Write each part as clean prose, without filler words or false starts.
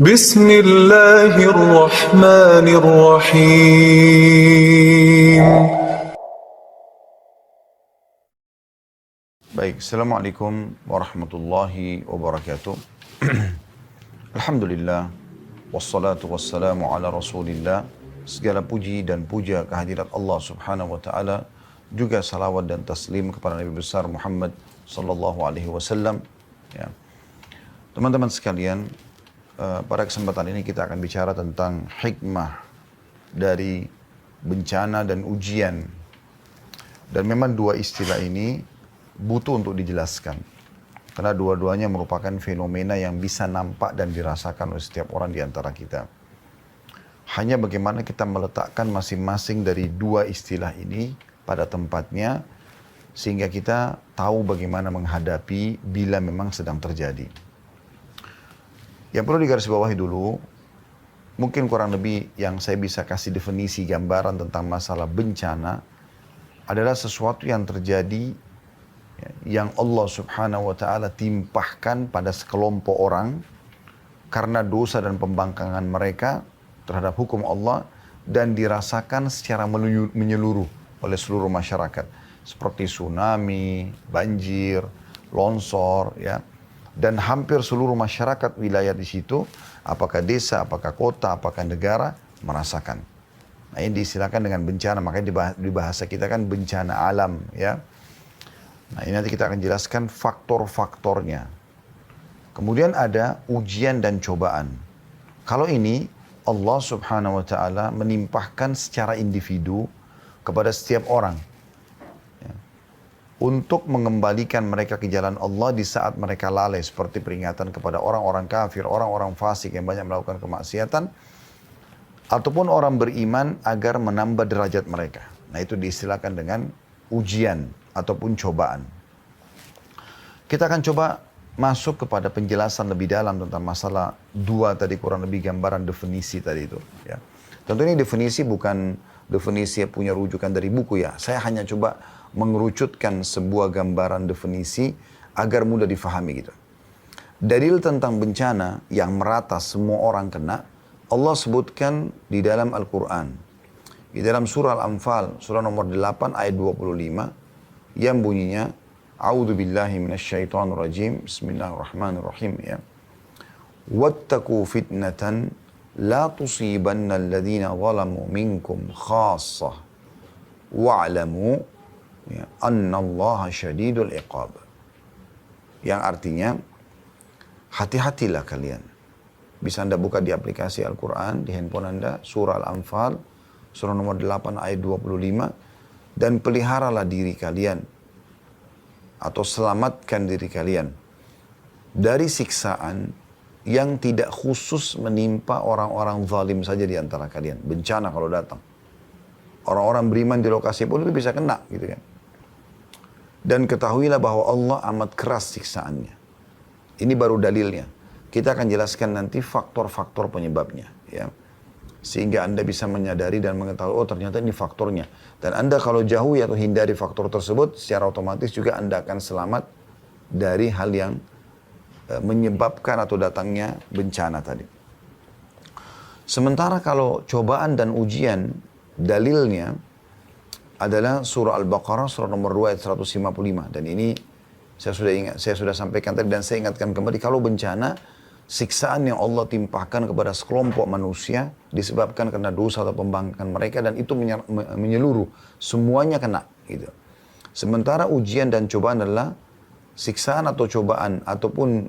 بسم الله الرحمن الرحيم. Baik, Assalamualaikum warahmatullahi wabarakatuh. Alhamdulillah, wassalatu wassalamu ala rasulillah. Segala puji dan puja kehadirat Allah subhanahu wa ta'ala. Juga salawat dan taslim kepada Nabi besar Muhammad sallallahu alaihi wasallam. Ya. Teman-teman sekalian, pada kesempatan ini kita akan bicara tentang hikmah dari bencana dan ujian. Dan memang dua istilah ini butuh untuk dijelaskan. Karena dua-duanya merupakan fenomena yang bisa nampak dan dirasakan oleh setiap orang di antara kita. Hanya bagaimana kita meletakkan masing-masing dari dua istilah ini pada tempatnya, sehingga kita tahu bagaimana menghadapi bila memang sedang terjadi. Yang perlu digarisbawahi dulu, mungkin kurang lebih yang saya bisa kasih definisi gambaran tentang masalah bencana adalah sesuatu yang terjadi yang Allah subhanahu wa ta'ala timpahkan pada sekelompok orang karena dosa dan pembangkangan mereka terhadap hukum Allah dan dirasakan secara menyeluruh oleh seluruh masyarakat. Seperti tsunami, banjir, longsor, ya. Dan hampir seluruh masyarakat wilayah di situ, apakah desa, apakah kota, apakah negara, merasakan. Nah, ini diistilahkan dengan bencana, makanya di bahasa kita kan bencana alam, ya. Nah, ini nanti kita akan jelaskan faktor-faktornya. Kemudian ada ujian dan cobaan. Kalau ini Allah subhanahu wa ta'ala menimpahkan secara individu kepada setiap orang. Ya. Untuk mengembalikan mereka ke jalan Allah di saat mereka lalai. Seperti peringatan kepada orang-orang kafir, orang-orang fasik yang banyak melakukan kemaksiatan. Ataupun orang beriman agar menambah derajat mereka. Nah, itu diistilahkan dengan ujian ataupun cobaan. Kita akan coba masuk kepada penjelasan lebih dalam tentang masalah dua tadi, kurang lebih gambaran definisi tadi itu. Ya. Tentu ini definisi bukan definisi yang punya rujukan dari buku ya. Saya hanya coba mengerucutkan sebuah gambaran definisi agar mudah difahami gitu. Dalil tentang bencana yang merata semua orang kena, Allah sebutkan di dalam Al-Quran. Di dalam surah Al-Anfal, surah nomor 8 ayat 25, yang bunyinya, A'udzu billahi minasyaitonir rajim, bismillahirrahmanirrahim, ya. Wattaqu fitnatan la tusibanna alladhina zalamu minkum khassah wa'lamu ya, annallaha syadidul iqab. Yang artinya, hati-hatilah kalian. Bisa Anda buka di aplikasi Al-Quran, di handphone Anda, surah Al-Anfal, surah nomor 8 ayat 25, dan peliharalah diri kalian, atau selamatkan diri kalian dari siksaan yang tidak khusus menimpa orang-orang zalim saja di antara kalian. Bencana kalau datang. Orang-orang beriman di lokasi pun itu bisa kena gitu kan. Dan ketahuilah bahwa Allah amat keras siksaannya. Ini baru dalilnya. Kita akan jelaskan nanti faktor-faktor penyebabnya, ya. Sehingga Anda bisa menyadari dan mengetahui, oh ternyata ini faktornya. Dan Anda kalau jauhi atau hindari faktor tersebut, secara otomatis juga Anda akan selamat dari hal yang menyebabkan atau datangnya bencana tadi. Sementara kalau cobaan dan ujian, dalilnya adalah surah Al-Baqarah, surah nomor 2 ayat 155. Dan ini saya sudah sampaikan tadi dan saya ingatkan kembali, kalau bencana, siksaan yang Allah timpahkan kepada sekelompok manusia disebabkan karena dosa atau pembangkangan mereka, dan itu menyeluruh, semuanya kena gitu. Sementara ujian dan cobaan adalah siksaan atau cobaan ataupun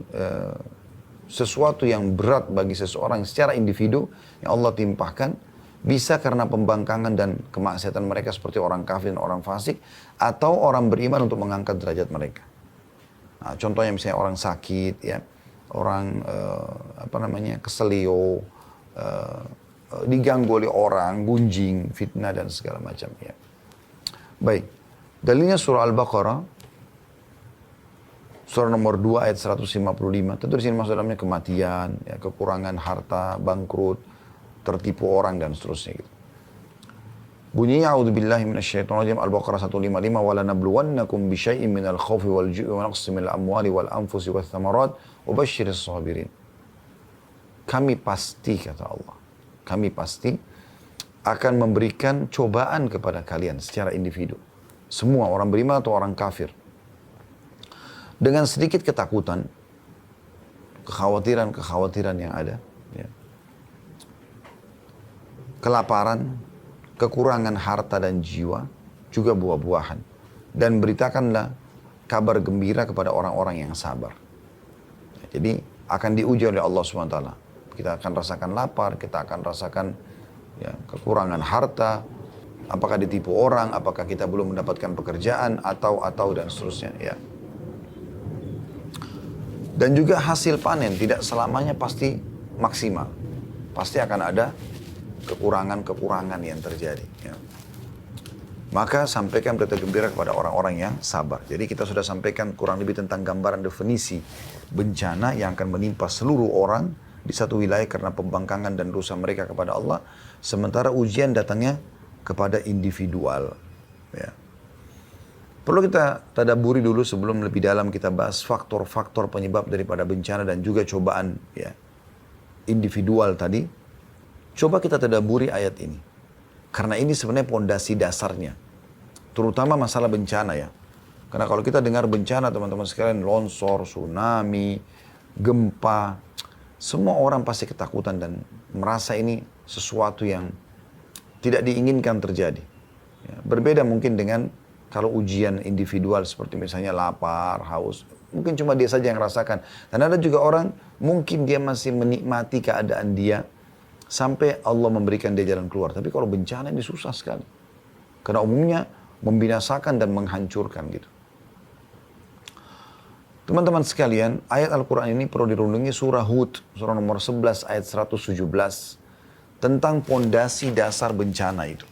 sesuatu yang berat bagi seseorang secara individu yang Allah timpahkan, bisa karena pembangkangan dan kemaksiatan mereka seperti orang kafir dan orang fasik, atau orang beriman untuk mengangkat derajat mereka. Nah, contohnya misalnya orang sakit, ya, orang keselio, diganggu oleh orang, gunjing, fitnah dan segala macam, ya. Baik, dalilnya surah Al-Baqarah, surah nomor 2 ayat 155. Tentu di sini maksud dalamnya kematian, ya, kekurangan harta, bangkrut, tertipu orang dan seterusnya gitu. Bunyinya a'udzubillahi minasyaitonir rajim, Al-Baqarah 155, wa lanabluwannakum bisyai'in minal khaufi wal ju'i wa naqsin minal amwali wal anfusi wath thamarat wa basyiris sabirin. kami pasti, kata Allah, kami pasti akan memberikan cobaan kepada kalian secara individu. Semua orang beriman atau orang kafir. Dengan sedikit ketakutan, kekhawatiran yang ada, ya. Kelaparan, kekurangan harta dan jiwa, juga buah-buahan. Dan beritakanlah kabar gembira kepada orang-orang yang sabar. Jadi akan diuji oleh Allah SWT. Kita akan rasakan lapar, kita akan rasakan kekurangan harta, apakah ditipu orang, apakah kita belum mendapatkan pekerjaan, atau dan seterusnya. Ya. Dan juga hasil panen tidak selamanya pasti maksimal. Pasti akan ada kekurangan-kekurangan yang terjadi. Ya. Maka sampaikan berita gembira kepada orang-orang yang sabar. Jadi kita sudah sampaikan kurang lebih tentang gambaran definisi bencana yang akan menimpa seluruh orang di satu wilayah karena pembangkangan dan dosa mereka kepada Allah. Sementara ujian datangnya kepada individual. Ya. Perlu kita tadaburi dulu sebelum lebih dalam kita bahas faktor-faktor penyebab daripada bencana dan juga cobaan ya, individual tadi. Coba kita tadaburi ayat ini. Karena ini sebenarnya pondasi dasarnya. Terutama masalah bencana ya. Karena kalau kita dengar bencana teman-teman sekalian, longsor, tsunami, gempa, semua orang pasti ketakutan dan merasa ini sesuatu yang tidak diinginkan terjadi. Ya, berbeda mungkin dengan kalau ujian individual seperti misalnya lapar, haus. Mungkin cuma dia saja yang rasakan. Dan ada juga orang mungkin dia masih menikmati keadaan dia sampai Allah memberikan dia jalan keluar. Tapi kalau bencana ini susah sekali. Karena umumnya membinasakan dan menghancurkan gitu. Teman-teman sekalian, ayat Al-Quran ini perlu dirundungi surah Hud, surah nomor 11 ayat 117. Tentang pondasi dasar bencana itu.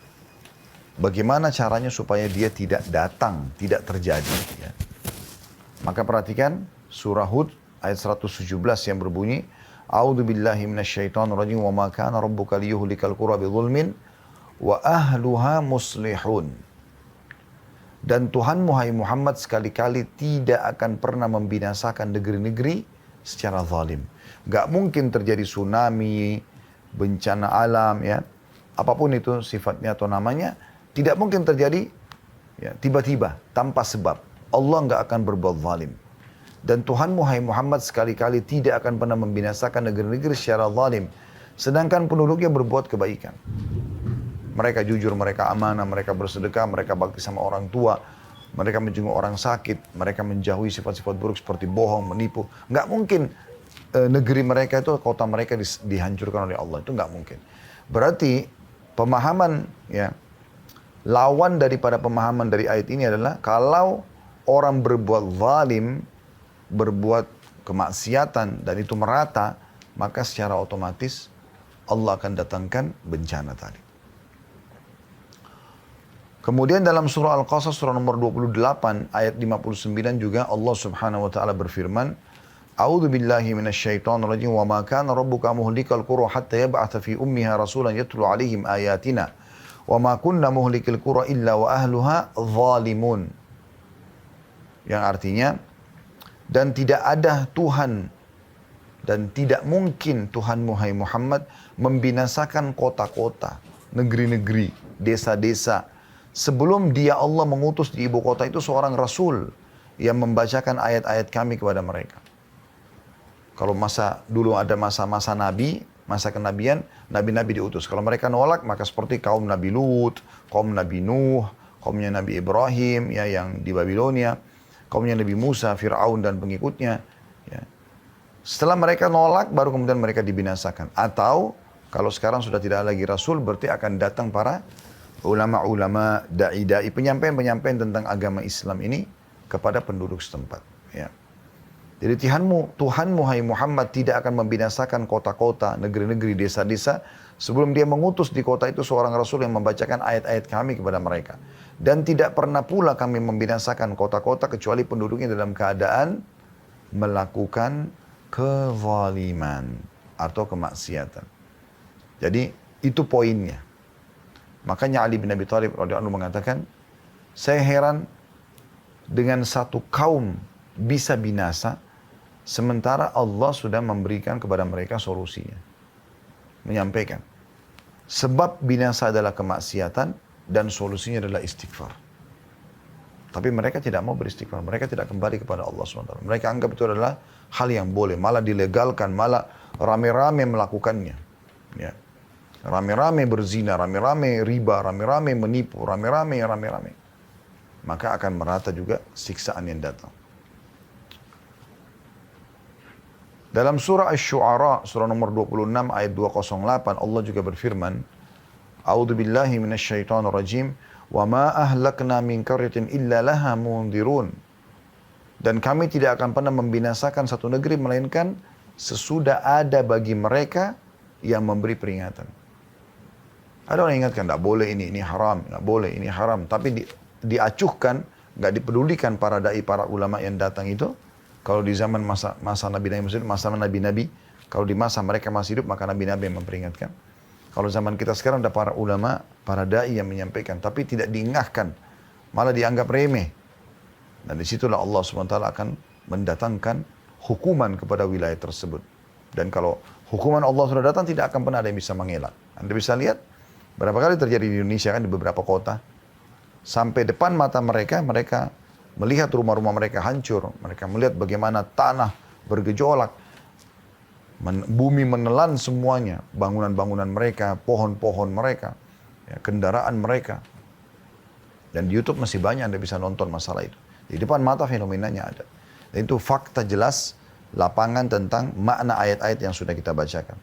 Bagaimana caranya supaya dia tidak datang, tidak terjadi. Ya. Maka perhatikan surah Hud ayat 117 yang berbunyi, A'udzu billahi minasyaitonir rajim wa ma kana rabbuka liyuhlikal qura bidzulmin wa ahluha muslihun. Dan Tuhanmu hai Muhammad sekali-kali tidak akan pernah membinasakan negeri-negeri secara zalim. Gak mungkin terjadi tsunami, bencana alam ya. Apapun itu sifatnya atau namanya, tidak mungkin terjadi ya, tiba-tiba tanpa sebab. Allah gak akan berbuat zalim. Dan Tuhanmu hai Muhammad sekali-kali tidak akan pernah membinasakan negeri-negeri secara zalim. Sedangkan penduduknya berbuat kebaikan. Mereka jujur, mereka amanah, mereka bersedekah, mereka bakti sama orang tua. Mereka menjenguk orang sakit, mereka menjauhi sifat-sifat buruk seperti bohong, menipu. Nggak mungkin negeri mereka itu, kota mereka dihancurkan oleh Allah. Itu nggak mungkin. Berarti pemahaman, ya, lawan daripada pemahaman dari ayat ini adalah kalau orang berbuat zalim, berbuat kemaksiatan dan itu merata, maka secara otomatis Allah akan datangkan bencana tadi. Kemudian dalam surah Al-Qasas surah nomor 28 ayat 59 juga Allah Subhanahu wa taala berfirman, A'udzu billahi minasyaitonir rajim wa ma kana rabbuka muhlikal qura hatta yab'atha fi ummiha rasulan yatlu 'alaihim ayatina wa ma kunna muhlikil qura illa wa ahluha zalimun. Yang artinya, dan tidak ada Tuhan dan tidak mungkin Tuhanmu hai Muhammad membinasakan kota-kota, negeri-negeri, desa-desa sebelum dia Allah mengutus di ibu kota itu seorang rasul yang membacakan ayat-ayat kami kepada mereka. Kalau masa dulu ada masa-masa nabi, masa kenabian, nabi-nabi diutus. Kalau mereka nolak, maka seperti kaum Nabi Lut, kaum Nabi Nuh, kaumnya Nabi Ibrahim ya yang di Babilonia, kaumnya Nabi Musa, Fir'aun dan pengikutnya. Ya. Setelah mereka nolak, baru kemudian mereka dibinasakan. Atau kalau sekarang sudah tidak lagi Rasul, berarti akan datang para ulama-ulama, da'i-da'i, penyampaian-penyampaian tentang agama Islam ini kepada penduduk setempat. Ya. Jadi Tuhanmu hai Muhammad tidak akan membinasakan kota-kota, negeri-negeri, desa-desa sebelum dia mengutus di kota itu seorang Rasul yang membacakan ayat-ayat kami kepada mereka. Dan tidak pernah pula kami membinasakan kota-kota kecuali penduduknya dalam keadaan melakukan kezaliman atau kemaksiatan. Jadi itu poinnya. Makanya Ali bin Abi Thalib radhiyallahu anhu mengatakan, saya heran dengan satu kaum bisa binasa sementara Allah sudah memberikan kepada mereka solusinya. menyampaikan. Sebab binasa adalah kemaksiatan dan solusinya adalah istighfar. Tapi mereka tidak mau beristighfar, mereka tidak kembali kepada Allah SWT. Mereka anggap itu adalah hal yang boleh, malah dilegalkan, malah rame-rame melakukannya. Ya. Rame-rame berzina, rame-rame riba, rame-rame menipu, rame-rame. Maka akan merata juga siksaan yang datang. Dalam surah Asy-Syu'ara, surah nomor 26 ayat 208, Allah juga berfirman, A'udzu billahi minasyaitonir rajim, wa ma ahlakna min qaryatin illa laha mundirun. Dan kami tidak akan pernah membinasakan satu negeri melainkan sesudah ada bagi mereka yang memberi peringatan. Ada orang yang ingatkan, tidak boleh ini haram, tidak boleh ini haram. Tapi diacuhkan, nggak dipedulikan para dai, para ulama yang datang itu. Kalau di zaman masa Nabi-Nabi, maksudnya masa Nabi-Nabi, kalau di masa mereka masih hidup, maka Nabi-Nabi yang memperingatkan. Kalau zaman kita sekarang ada para ulama, para da'i yang menyampaikan, tapi tidak diingatkan, malah dianggap remeh. Dan disitulah Allah SWT akan mendatangkan hukuman kepada wilayah tersebut. Dan kalau hukuman Allah sudah datang, tidak akan pernah ada yang bisa mengelak. Anda bisa lihat, berapa kali terjadi di Indonesia kan, di beberapa kota. Sampai depan mata mereka melihat rumah-rumah mereka hancur. Mereka melihat bagaimana tanah bergejolak. Bumi menelan semuanya. Bangunan-bangunan mereka, pohon-pohon mereka, ya, kendaraan mereka. Dan di YouTube masih banyak Anda bisa nonton masalah itu. Di depan mata fenomenanya ada. Dan itu fakta jelas lapangan tentang makna ayat-ayat yang sudah kita bacakan.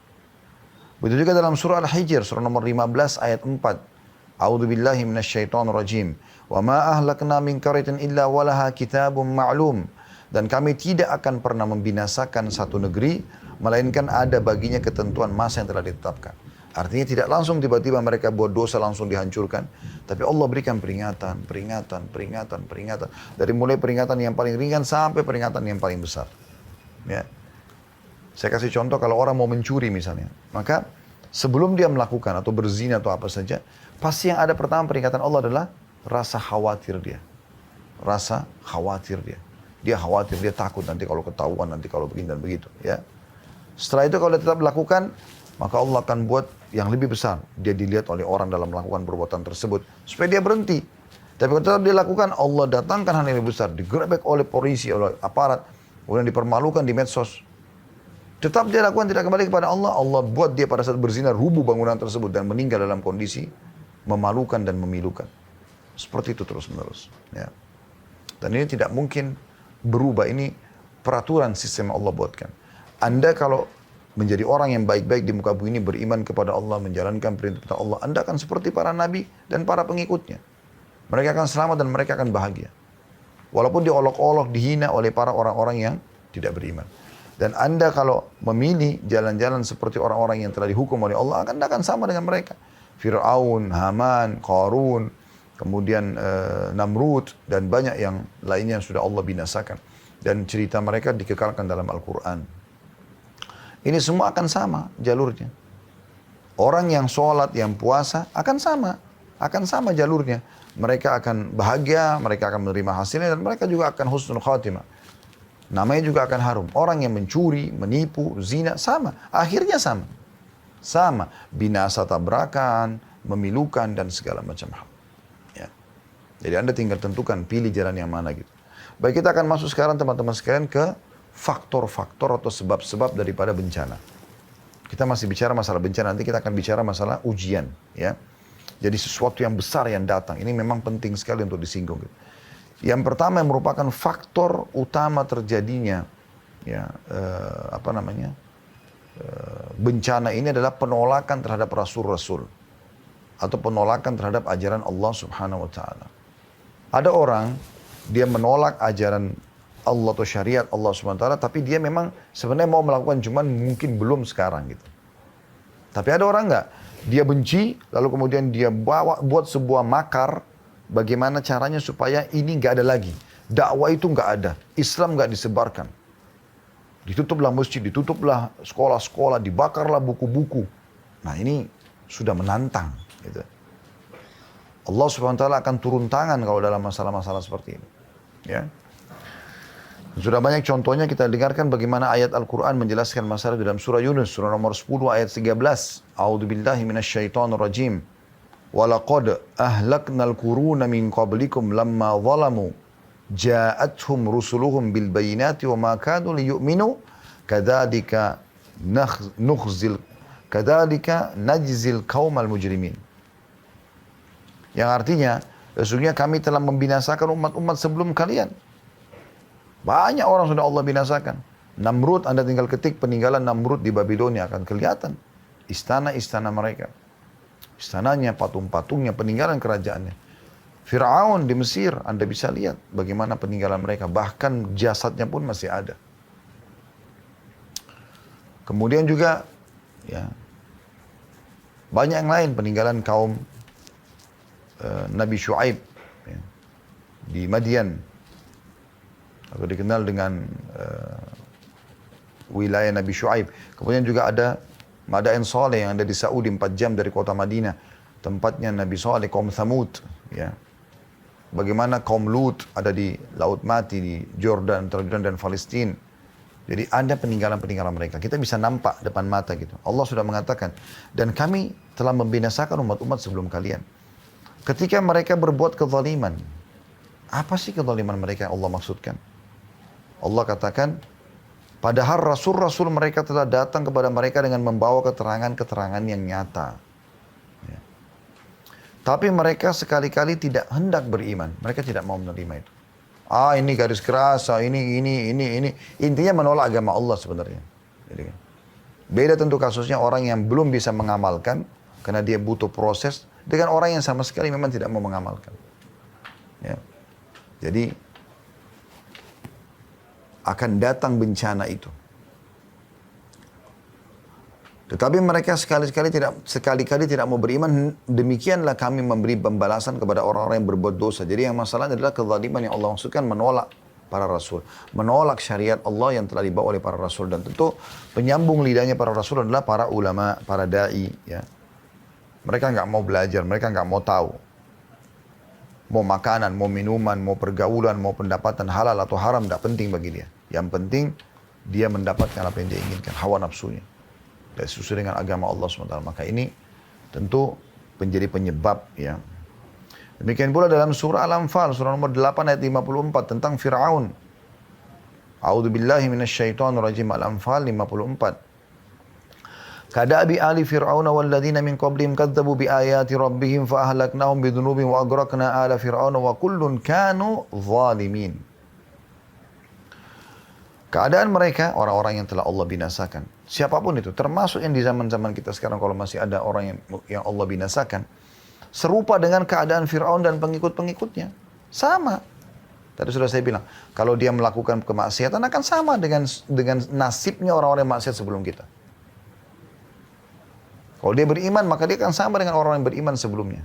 Begitu juga dalam surah Al-Hijr, surah nomor 15 ayat 4. A'udzu billahi minasyaitonir rajim. Wa ma ahlakna min qaryatin illa walaha kitabun ma'lum. Dan kami tidak akan pernah membinasakan satu negeri melainkan ada baginya ketentuan masa yang telah ditetapkan. Artinya tidak langsung tiba-tiba mereka buat dosa langsung dihancurkan. Tapi Allah berikan peringatan. Dari mulai peringatan yang paling ringan sampai peringatan yang paling besar. Ya. Saya kasih contoh kalau orang mau mencuri misalnya. Maka sebelum dia melakukan atau berzina atau apa saja, pasti yang ada pertama peringatan Allah adalah rasa khawatir dia. Rasa khawatir dia. Dia khawatir, dia takut nanti kalau ketahuan, nanti kalau begini dan begitu. Ya. Setelah itu kalau dia tetap melakukan, maka Allah akan buat yang lebih besar. Dia dilihat oleh orang dalam melakukan perbuatan tersebut. Supaya dia berhenti. Tapi kalau tetap dia lakukan, Allah datangkan hal yang lebih besar. Digerebek oleh polisi, oleh aparat. Kemudian dipermalukan di medsos. Tetap dia lakukan, tidak kembali kepada Allah. Allah buat dia pada saat berzina, rubuh bangunan tersebut. Dan meninggal dalam kondisi memalukan dan memilukan. Seperti itu terus menerus. Ya. Dan ini tidak mungkin berubah. Ini peraturan sistem yang Allah buatkan. Anda kalau menjadi orang yang baik-baik di muka bumi ini, beriman kepada Allah, menjalankan perintah Allah, Anda akan seperti para nabi dan para pengikutnya. Mereka akan selamat dan mereka akan bahagia. Walaupun diolok-olok, dihina oleh para orang-orang yang tidak beriman. Dan Anda kalau memilih jalan-jalan seperti orang-orang yang telah dihukum oleh Allah, Anda akan sama dengan mereka. Fir'aun, Haman, Qarun, kemudian Namrud, dan banyak yang lainnya yang sudah Allah binasakan. Dan cerita mereka dikekalkan dalam Al-Quran. Ini semua akan sama jalurnya. Orang yang sholat, yang puasa akan sama jalurnya. Mereka akan bahagia, mereka akan menerima hasilnya, dan mereka juga akan husnul khatimah. Namanya juga akan harum. Orang yang mencuri, menipu, zina, sama. Akhirnya sama. Sama. Binasa tabrakan, memilukan, dan segala macam hal. Ya. Jadi Anda tinggal tentukan, pilih jalan yang mana gitu. Baik, kita akan masuk sekarang teman-teman sekalian ke faktor-faktor atau sebab-sebab daripada bencana. Kita masih bicara masalah bencana, nanti kita akan bicara masalah ujian. Ya. Jadi sesuatu yang besar yang datang, ini memang penting sekali untuk disinggung. Gitu. Yang pertama yang merupakan faktor utama terjadinya bencana ini adalah penolakan terhadap rasul-rasul. Atau penolakan terhadap ajaran Allah Subhanahu wa ta'ala. Ada orang, dia menolak ajaran Allah atau syariat Allah SWT, tapi dia memang sebenarnya mau melakukan, cuman mungkin belum sekarang gitu. Tapi ada orang enggak, dia benci, lalu kemudian dia buat sebuah makar, bagaimana caranya supaya ini enggak ada lagi. Dakwah itu enggak ada, Islam enggak disebarkan. Ditutuplah masjid, ditutuplah sekolah-sekolah, dibakarlah buku-buku. Nah ini sudah menantang. Gitu. Allah SWT akan turun tangan kalau dalam masalah-masalah seperti ini. Ya. Sudah banyak contohnya kita dengarkan bagaimana ayat Al-Quran menjelaskan masalah dalam surah Yunus, surah nomor 10 ayat 13. A'udzubillahi minasyaitonirrajim. Walaqad ahlaknal quruna min qablikum lamma zalamu ja'atuhum rusuluhum bil bayinati wa ma kanu liyu'minu kadzalika najzil qaumal mujrimin. Yang artinya, sesungguhnya kami telah membinasakan umat-umat sebelum kalian. Banyak orang sudah Allah binasakan. Namrud, Anda tinggal ketik peninggalan Namrud di Babilonia akan kelihatan. Istana-istana mereka. Istananya, patung-patungnya, peninggalan kerajaannya. Fir'aun di Mesir, Anda bisa lihat bagaimana peninggalan mereka. Bahkan jasadnya pun masih ada. Kemudian juga, ya, banyak yang lain peninggalan kaum Nabi Syuaib ya, di Madian. Atau dikenal dengan wilayah Nabi Syuaib. Kemudian juga ada Madain Saleh yang ada di Saudi 4 jam dari kota Madinah. Tempatnya Nabi Saleh, kaum Thamud. Ya. Bagaimana kaum Lut ada di Laut Mati, di Jordan, antara Jordan dan Palestina. Jadi ada peninggalan-peninggalan mereka. Kita bisa nampak depan mata gitu. Allah sudah mengatakan, dan kami telah membinasakan umat-umat sebelum kalian. Ketika mereka berbuat kezaliman, apa sih kezaliman mereka yang Allah maksudkan? Allah katakan, padahal rasul-rasul mereka telah datang kepada mereka dengan membawa keterangan-keterangan yang nyata. Ya. Tapi mereka sekali-kali tidak hendak beriman. Mereka tidak mau menerima itu. Ini garis keras, ini. Intinya menolak agama Allah sebenarnya. Jadi, beda tentu kasusnya orang yang belum bisa mengamalkan, karena dia butuh proses, dengan orang yang sama sekali memang tidak mau mengamalkan. Ya. Jadi, akan datang bencana itu. Tetapi mereka sekali-kali tidak mau beriman. Demikianlah kami memberi pembalasan kepada orang-orang yang berbuat dosa. Jadi yang masalah adalah kezaliman yang Allah maksudkan menolak para rasul. Menolak syariat Allah yang telah dibawa oleh para rasul. Dan tentu penyambung lidahnya para rasul adalah para ulama, para da'i. Ya. Mereka nggak mau belajar, mereka nggak mau tahu. Mau makanan, mau minuman, mau pergaulan, mau pendapatan halal atau haram, tidak penting bagi dia. Yang penting, dia mendapatkan apa yang dia inginkan, hawa nafsunya. Dan sesuai dengan agama Allah SWT. Maka ini tentu menjadi penyebab. Ya. Demikian pula dalam surah Al-Anfal, surah nomor 8 ayat 54, tentang Fir'aun. A'udzubillahi minasyaitonirrajim. Al-Anfal 54. Kadabi ali fir'auna walladzina min qablihim kadzabu bi ayati rabbihim fa ahlaknahum bidhunubihim wa agraqna ala fir'auna wa kullun kanu zalimin. Keadaan mereka orang-orang yang telah Allah binasakan. Siapapun itu, termasuk yang di zaman-zaman kita sekarang kalau masih ada orang yang Allah binasakan, serupa dengan keadaan Fir'aun dan pengikut-pengikutnya. Sama. Tadi sudah saya bilang, kalau dia melakukan kemaksiatan akan sama dengan nasibnya orang-orang yang maksiat sebelum kita. Kalau dia beriman, maka dia akan sama dengan orang-orang yang beriman sebelumnya.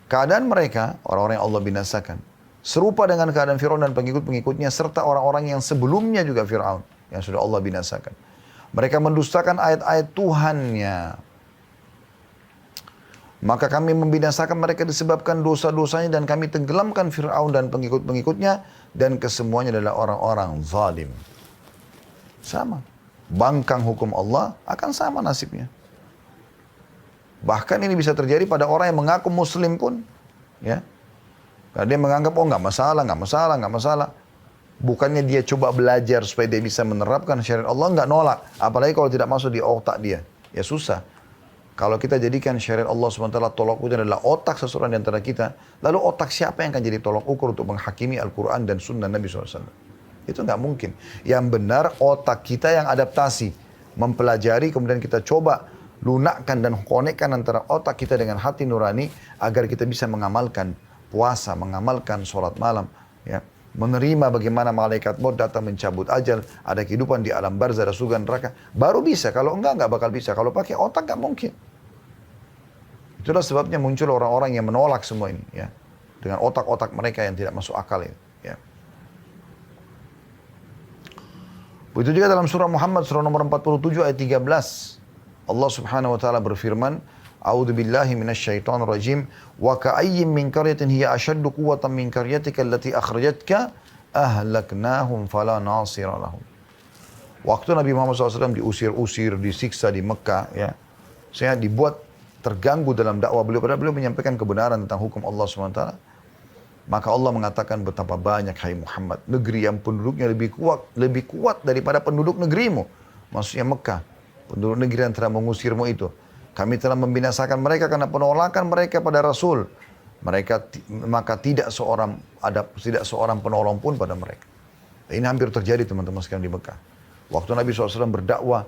Keadaan mereka, orang-orang yang Allah binasakan, serupa dengan keadaan Fir'aun dan pengikut-pengikutnya, serta orang-orang yang sebelumnya juga Fir'aun, yang sudah Allah binasakan. Mereka mendustakan ayat-ayat Tuhannya. Maka kami membinasakan mereka disebabkan dosa-dosanya, dan kami tenggelamkan Fir'aun dan pengikut-pengikutnya, dan kesemuanya adalah orang-orang zalim. Sama. Bangkang hukum Allah akan sama nasibnya. Bahkan ini bisa terjadi pada orang yang mengaku muslim pun. Ya. Karena dia menganggap, nggak masalah. Bukannya dia coba belajar supaya dia bisa menerapkan syariat Allah, nggak nolak. Apalagi kalau tidak masuk di otak dia. Ya susah. Kalau kita jadikan syariat Allah SWT tolak ukur adalah otak seseorang di antara kita, lalu otak siapa yang akan jadi tolak ukur untuk menghakimi Al-Quran dan Sunnah Nabi SAW? Itu nggak mungkin. Yang benar otak kita yang adaptasi, mempelajari, kemudian kita coba lunakkan dan konekkan antara otak kita dengan hati nurani agar kita bisa mengamalkan puasa, mengamalkan sholat malam, ya, menerima bagaimana malaikat maut datang mencabut ajal, ada kehidupan di alam barzah, ada surga neraka. Baru bisa. Kalau enggak bakal bisa. Kalau pakai otak nggak mungkin. Itulah sebabnya muncul orang-orang yang menolak semua ini, ya, dengan otak-otak mereka yang tidak masuk akal ini. Ya. Begitu juga dalam surah Muhammad, surah nomor 47 ayat 13. Allah subhanahu wa ta'ala berfirman, A'udhu billahi minasyaitonir rajim, wa ka'ayyim min qaryatin hiya ashaddu quwwatan min qaryatika allati akhrajatka ahlaknahum fala nasira lahum. Waktu Nabi Muhammad SAW diusir-usir, disiksa di Mekah, ya, saya dibuat terganggu dalam dakwah beliau, padahal beliau menyampaikan kebenaran tentang hukum Allah SWT. Maka Allah mengatakan, betapa banyak hai Muhammad, negeri yang penduduknya lebih kuat daripada penduduk negerimu. Maksudnya Mekah, penduduk negeri yang telah mengusirmu itu. Kami telah membinasakan mereka karena penolakan mereka pada Rasul. Maka tidak seorang penolong pun pada mereka. Ini hampir terjadi teman-teman sekalian di Mekah. Waktu Nabi SAW berdakwah,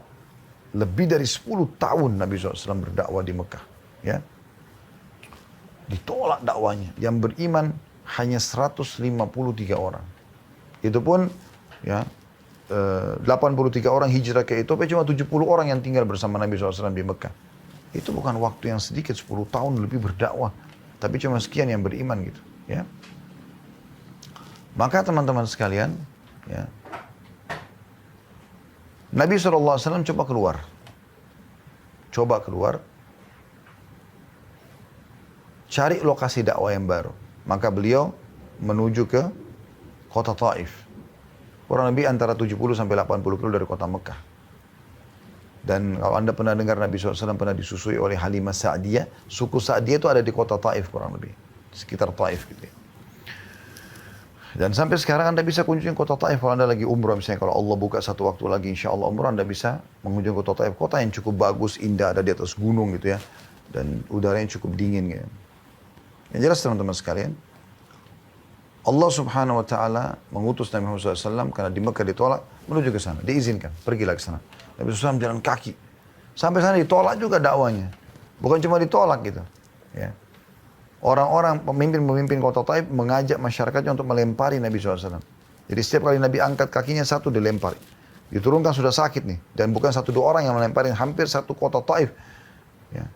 lebih dari 10 tahun Nabi SAW berdakwah di Mekah. Ya. Ditolak dakwanya. Yang beriman hanya 153 orang. Itu pun ya, 83 orang hijrah ke Ethiopia, cuma 70 orang yang tinggal bersama Nabi SAW di Mekah. Itu bukan waktu yang sedikit, 10 tahun lebih berdakwah. Tapi cuma sekian yang beriman gitu. Ya. Maka teman-teman sekalian, ya, Nabi SAW coba keluar, cari lokasi dakwah yang baru. Maka beliau menuju ke kota Taif. Kurang lebih antara 70 sampai 80 kilo dari kota Mekah. Dan kalau Anda pernah dengar Nabi SAW pernah disusui oleh Halimah Sa'diyah, suku Sa'diyah itu ada di kota Taif kurang lebih, sekitar Taif gitu ya. Dan sampai sekarang Anda bisa kunjungi kota Taif kalau Anda lagi umrah, misalnya kalau Allah buka satu waktu lagi insya Allah umrah, Anda bisa mengunjungi kota Taif. Kota yang cukup bagus, indah, ada di atas gunung gitu ya. Dan udaranya cukup dingin gitu. Yang jelas teman-teman sekalian, Allah Subhanahu wa Ta'ala mengutus Nabi Muhammad SAW karena di Mekah ditolak, menuju ke sana, diizinkan, pergilah ke sana. Nabi SAW jalan kaki. Sampai sana ditolak juga dakwanya. Bukan cuma ditolak gitu. Ya. Orang-orang pemimpin kota Taif mengajak masyarakatnya untuk melempari Nabi SAW. Jadi setiap kali Nabi angkat kakinya satu dilempari. Diturunkan sudah sakit nih. Dan bukan satu dua orang yang melempari, hampir satu kota Taif. Ya.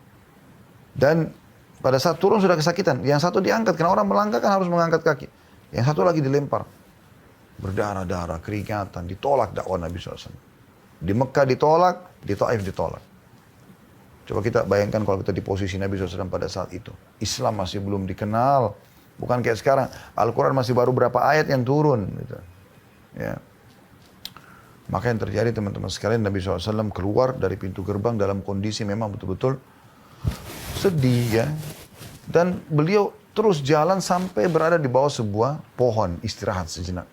Dan pada saat turun sudah kesakitan. Yang satu diangkat, karena orang melangkah kan harus mengangkat kaki. Yang satu lagi dilempar. Berdarah-darah, keringatan, ditolak dakwah Nabi SAW. Di Mekah ditolak, di Taif ditolak. Coba kita bayangkan kalau kita di posisi Nabi SAW pada saat itu. Islam masih belum dikenal. Bukan kayak sekarang. Al-Quran masih baru berapa ayat yang turun. Gitu. Ya. Maka yang terjadi teman-teman sekalian, Nabi SAW keluar dari pintu gerbang dalam kondisi memang betul-betul sedih ya. Dan beliau terus jalan sampai berada di bawah sebuah pohon, istirahat sejenak.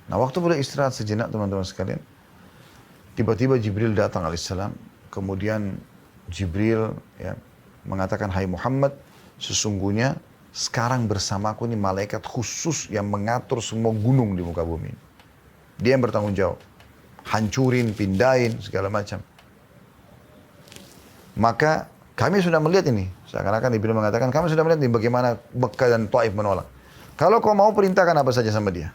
Nah waktu beliau istirahat sejenak teman-teman sekalian, tiba-tiba Jibril datang alaihissalam. Kemudian Jibril ya, mengatakan, hai Muhammad, sesungguhnya sekarang bersamaku ini malaikat khusus yang mengatur semua gunung di muka bumi. Dia yang bertanggung jawab. Hancurin, pindahin, segala macam. Maka kami sudah melihat ini. Seakan-akan Jibril mengatakan, kami sudah melihat ini bagaimana Mekah dan Taif menolak. Kalau kau mau perintahkan apa saja sama dia.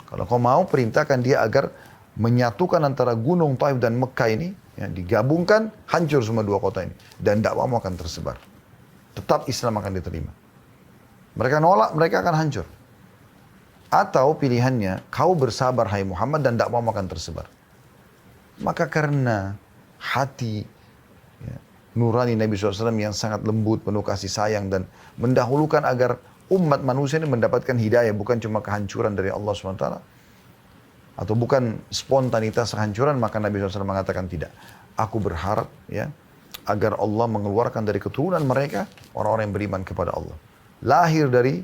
Kalau kau mau perintahkan dia agar menyatukan antara gunung Taif dan Mekah ini, ya, digabungkan, hancur semua dua kota ini. Dan dakwahmu akan tersebar. Tetap Islam akan diterima. Mereka nolak, mereka akan hancur. Atau pilihannya, kau bersabar hai Muhammad dan dakwahmu akan tersebar. Maka karena hati ya, nurani Nabi SAW yang sangat lembut, penuh kasih sayang dan mendahulukan agar umat manusia ini mendapatkan hidayah, bukan cuma kehancuran dari Allah SWT. Atau bukan spontanitas kehancuran, maka Nabi SAW mengatakan tidak. Aku berharap ya agar Allah mengeluarkan dari keturunan mereka orang-orang yang beriman kepada Allah. Lahir dari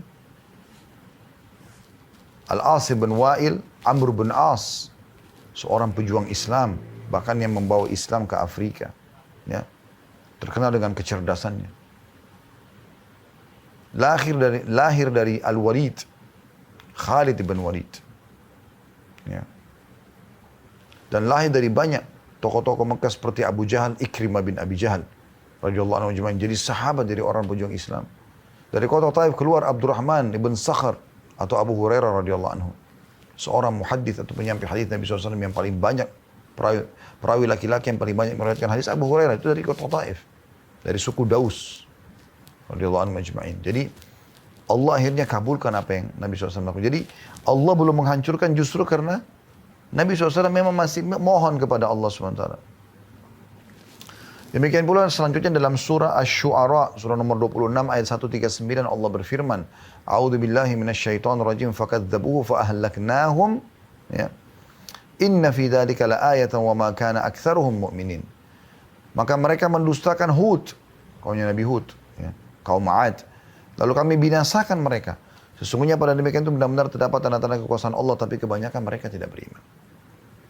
Al-As bin Wa'il, Amr bin As, seorang pejuang Islam, bahkan yang membawa Islam ke Afrika. Ya, terkenal dengan kecerdasannya. Lahir dari Al-Walid, Khalid bin Walid. Ya. Dan lahir dari banyak tokoh-tokoh Mekah seperti Abu Jahal, Ikrimah bin Abi Jahal radhiyallahu anhu ajma'in, jadi sahabat dari orang pejuang Islam. Dari kota Taif keluar Abdurrahman ibn Sakhar atau Abu Hurairah radhiyallahu anhu, seorang muhaddits atau penyampai hadis Nabi SAW yang paling banyak, perawi laki-laki yang paling banyak meriwayatkan hadis. Abu Hurairah itu dari kota Taif, dari suku Daus radhiyallahu anhu ajma'in. Jadi Allah akhirnya kabulkan apa yang Nabi SAW lakukan. Jadi Allah belum menghancurkan justru karena Nabi SAW memang masih mohon kepada Allah SWT. Demikian pula selanjutnya dalam surah Asy-Syu'ara, surah nomor 26 ayat 139 Allah berfirman, A'udzu billahi minasyaitonir rajim fakadzdzabuhu fa ahlaknahum ya. Inna fi dzalika laayatan wa ma kana aktsaruhum mu'minin. Maka mereka mendustakan Hud, kaumnya Nabi Hud, ya, kaum 'Ad. Lalu kami binasakan mereka. Sesungguhnya pada demikian itu benar-benar terdapat tanda-tanda kekuasaan Allah, tapi kebanyakan mereka tidak beriman.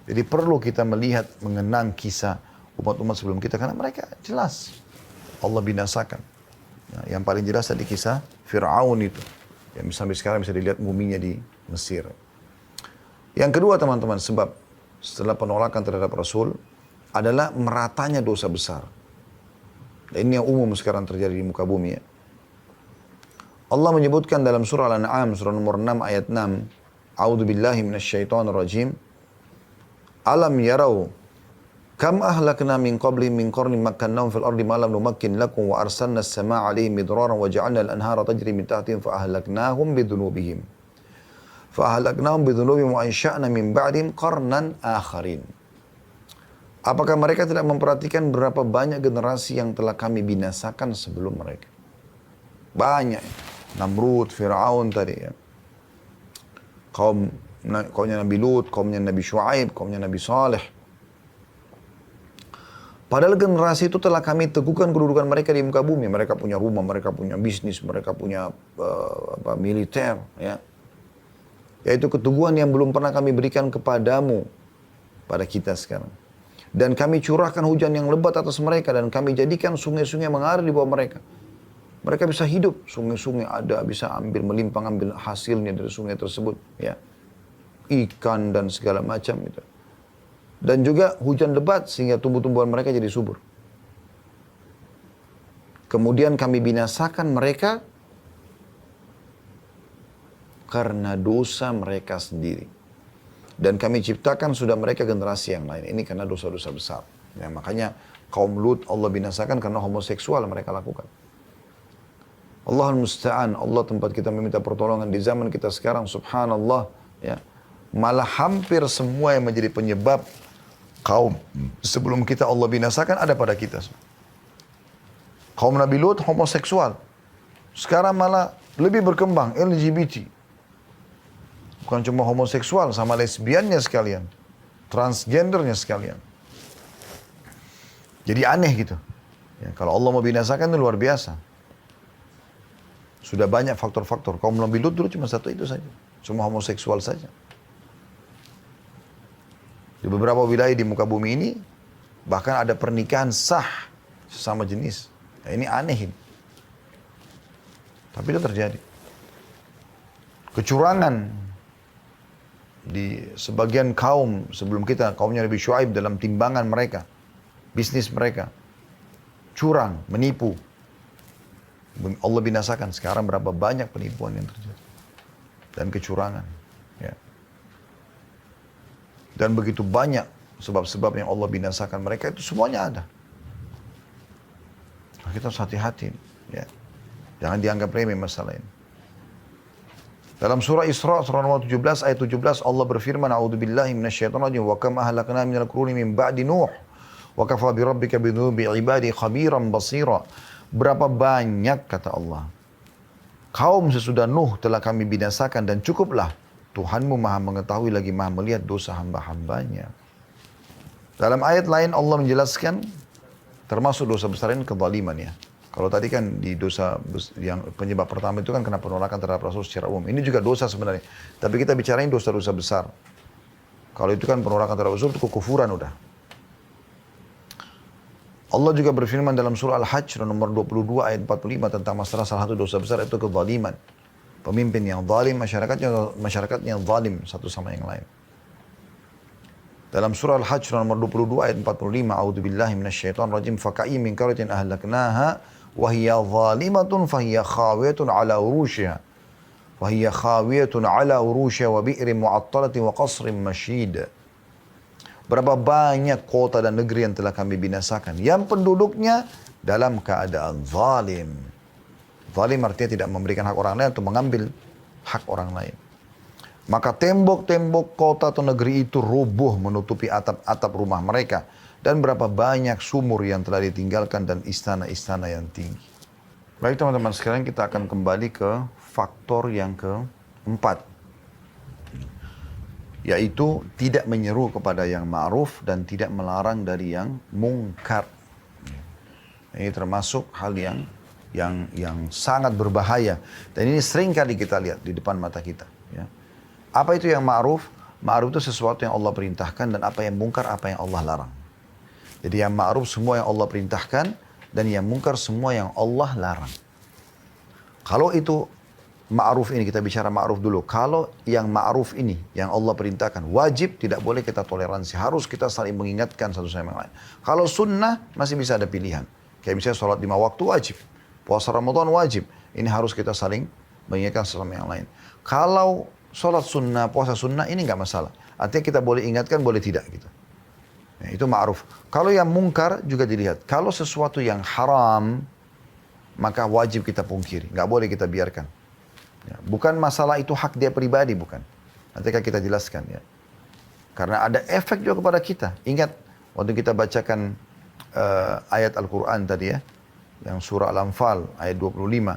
Jadi perlu kita melihat, mengenang kisah umat-umat sebelum kita, karena mereka jelas Allah binasakan. Nah, yang paling jelas tadi kisah Fir'aun itu, yang sampai sekarang bisa dilihat muminya di Mesir. Yang kedua teman-teman, sebab setelah penolakan terhadap Rasul adalah meratanya dosa besar. Dan ini yang umum sekarang terjadi di muka bumi ya. Allah menyebutkan dalam surah Al-An'am, surah nomor 6 ayat 6, A'udzu billahi minasyaitonir rajim. Alam yarau kam ahlakna min qabli min qarnin makkannahum fil ardi ma lam numakkin lakum wa arsalna as-samaa'a 'alaihim midraran wa ja'alna al-anhara tajri min tahtihim fa ahlaknahum bidhunubihim. Fa ahlaknahum bidhunubihim wa ansha'na min ba'dihim qarnan akharin. Apakah mereka tidak memperhatikan berapa banyak generasi yang telah kami binasakan sebelum mereka? Banyak. Namrud, Fir'aun tadi ya. Kaumnya Nabi Lut, kaumnya Nabi Shu'aib, kaumnya Nabi Saleh. Padahal generasi itu telah kami teguhkan kedudukan mereka di muka bumi. Mereka punya rumah, mereka punya bisnis, mereka punya militer. Ya. Yaitu keteguhan yang belum pernah kami berikan kepadamu, pada kita sekarang. Dan kami curahkan hujan yang lebat atas mereka, dan kami jadikan sungai-sungai mengalir di bawah mereka. Mereka bisa hidup, sungai-sungai ada, bisa melimpah ambil hasilnya dari sungai tersebut. Ya. Ikan dan segala macam itu. Dan juga hujan lebat sehingga tumbuh-tumbuhan mereka jadi subur. Kemudian kami binasakan mereka karena dosa mereka sendiri. Dan kami ciptakan sudah mereka generasi yang lain. Ini karena dosa-dosa besar. Ya, makanya kaum Lut Allah binasakan karena homoseksual mereka lakukan. Allahul Musta'an, Allah tempat kita meminta pertolongan di zaman kita sekarang, subhanallah. Ya, malah hampir semua yang menjadi penyebab kaum sebelum kita Allah binasakan ada pada kita. Kaum Nabi Lut homoseksual. Sekarang malah lebih berkembang LGBT. Bukan cuma homoseksual, sama lesbiannya sekalian. Transgendernya sekalian. Jadi aneh gitu. Ya, kalau Allah mau binasakan itu luar biasa. Sudah banyak faktor-faktor. Kaum Nabi Lut dulu cuma satu itu saja. Cuma homoseksual saja. Di beberapa wilayah di muka bumi ini, bahkan ada pernikahan sah sesama jenis. Nah, ini aneh ini. Tapi itu terjadi. Kecurangan di sebagian kaum sebelum kita, kaumnya Nabi Shu'aib dalam timbangan mereka, bisnis mereka. Curang, menipu. Allah binasakan. Sekarang berapa banyak penipuan yang terjadi. Dan kecurangan. Ya. Dan begitu banyak sebab-sebab yang Allah binasakan mereka itu semuanya ada. Nah, kita harus hati-hati. Ya. Jangan dianggap remeh masalah ini. Dalam surah Isra, surah nomor 17, ayat 17, Allah berfirman, A'udzubillahi minasyaitonirrajim, wa kam ahlakna minal quruni min ba'di Nuh, wa kafa bi rabbika bidhunubi ibadi khabiran basira. Berapa banyak, kata Allah, kaum sesudah Nuh telah kami binasakan, dan cukuplah Tuhanmu maha mengetahui lagi maha melihat dosa hamba-hambanya. Dalam ayat lain Allah menjelaskan, termasuk dosa besar ini kezaliman ya. Kalau tadi kan di dosa yang penyebab pertama itu kan kena penolakan terhadap Rasul secara umum. Ini juga dosa sebenarnya. Tapi kita bicarain dosa-dosa besar. Kalau itu kan penolakan terhadap Rasul itu kekufuran udah. Allah juga berfirman dalam surah Al-Hajj nomor 22 ayat 45 tentang masalah salah satu dosa besar itu kezaliman. Pemimpin yang zalim, masyarakatnya zalim satu sama yang lain. Dalam surah Al-Hajj nomor 22 ayat 45, A'udzubillahi minasyaitonir rajim, faka'i min qaryatin ahlaknaha wa hiya zalimatun fahiya khawiyatun ala urushiha. Fahiya khawiyatun ala urushiha wa bi'rin mu'attalatin wa qasrin masyid. Berapa banyak kota dan negeri yang telah kami binasakan, yang penduduknya dalam keadaan zalim. Zalim artinya tidak memberikan hak orang lain atau mengambil hak orang lain. Maka tembok-tembok kota atau negeri itu rubuh menutupi atap-atap rumah mereka. Dan berapa banyak sumur yang telah ditinggalkan dan istana-istana yang tinggi. Baik teman-teman sekalian, kita akan kembali ke faktor yang keempat. Yaitu tidak menyeru kepada yang ma'ruf dan tidak melarang dari yang mungkar. Ini termasuk hal yang sangat berbahaya. Dan ini sering kali kita lihat di depan mata kita. Ya. Apa itu yang ma'ruf? Ma'ruf itu sesuatu yang Allah perintahkan, dan apa yang mungkar, apa yang Allah larang. Jadi yang ma'ruf semua yang Allah perintahkan, dan yang mungkar semua yang Allah larang. Kalau itu ma'ruf ini, kita bicara ma'ruf dulu. Kalau yang ma'ruf ini, yang Allah perintahkan, wajib, tidak boleh kita toleransi. Harus kita saling mengingatkan satu sama yang lain. Kalau sunnah, masih bisa ada pilihan. Kayak misalnya sholat 5 waktu wajib. Puasa Ramadan wajib. Ini harus kita saling mengingatkan satu sama yang lain. Kalau sholat sunnah, puasa sunnah, ini nggak masalah. Artinya kita boleh ingatkan, boleh tidak gitu. Nah, itu ma'ruf. Kalau yang mungkar juga dilihat. Kalau sesuatu yang haram, maka wajib kita pungkiri. Nggak boleh kita biarkan. Ya, bukan masalah itu hak dia pribadi, bukan. Nanti akan kita jelaskan ya. Karena ada efek juga kepada kita. Ingat, waktu kita bacakan ayat Al-Quran tadi ya. Yang surah Al-Anfal ayat 25.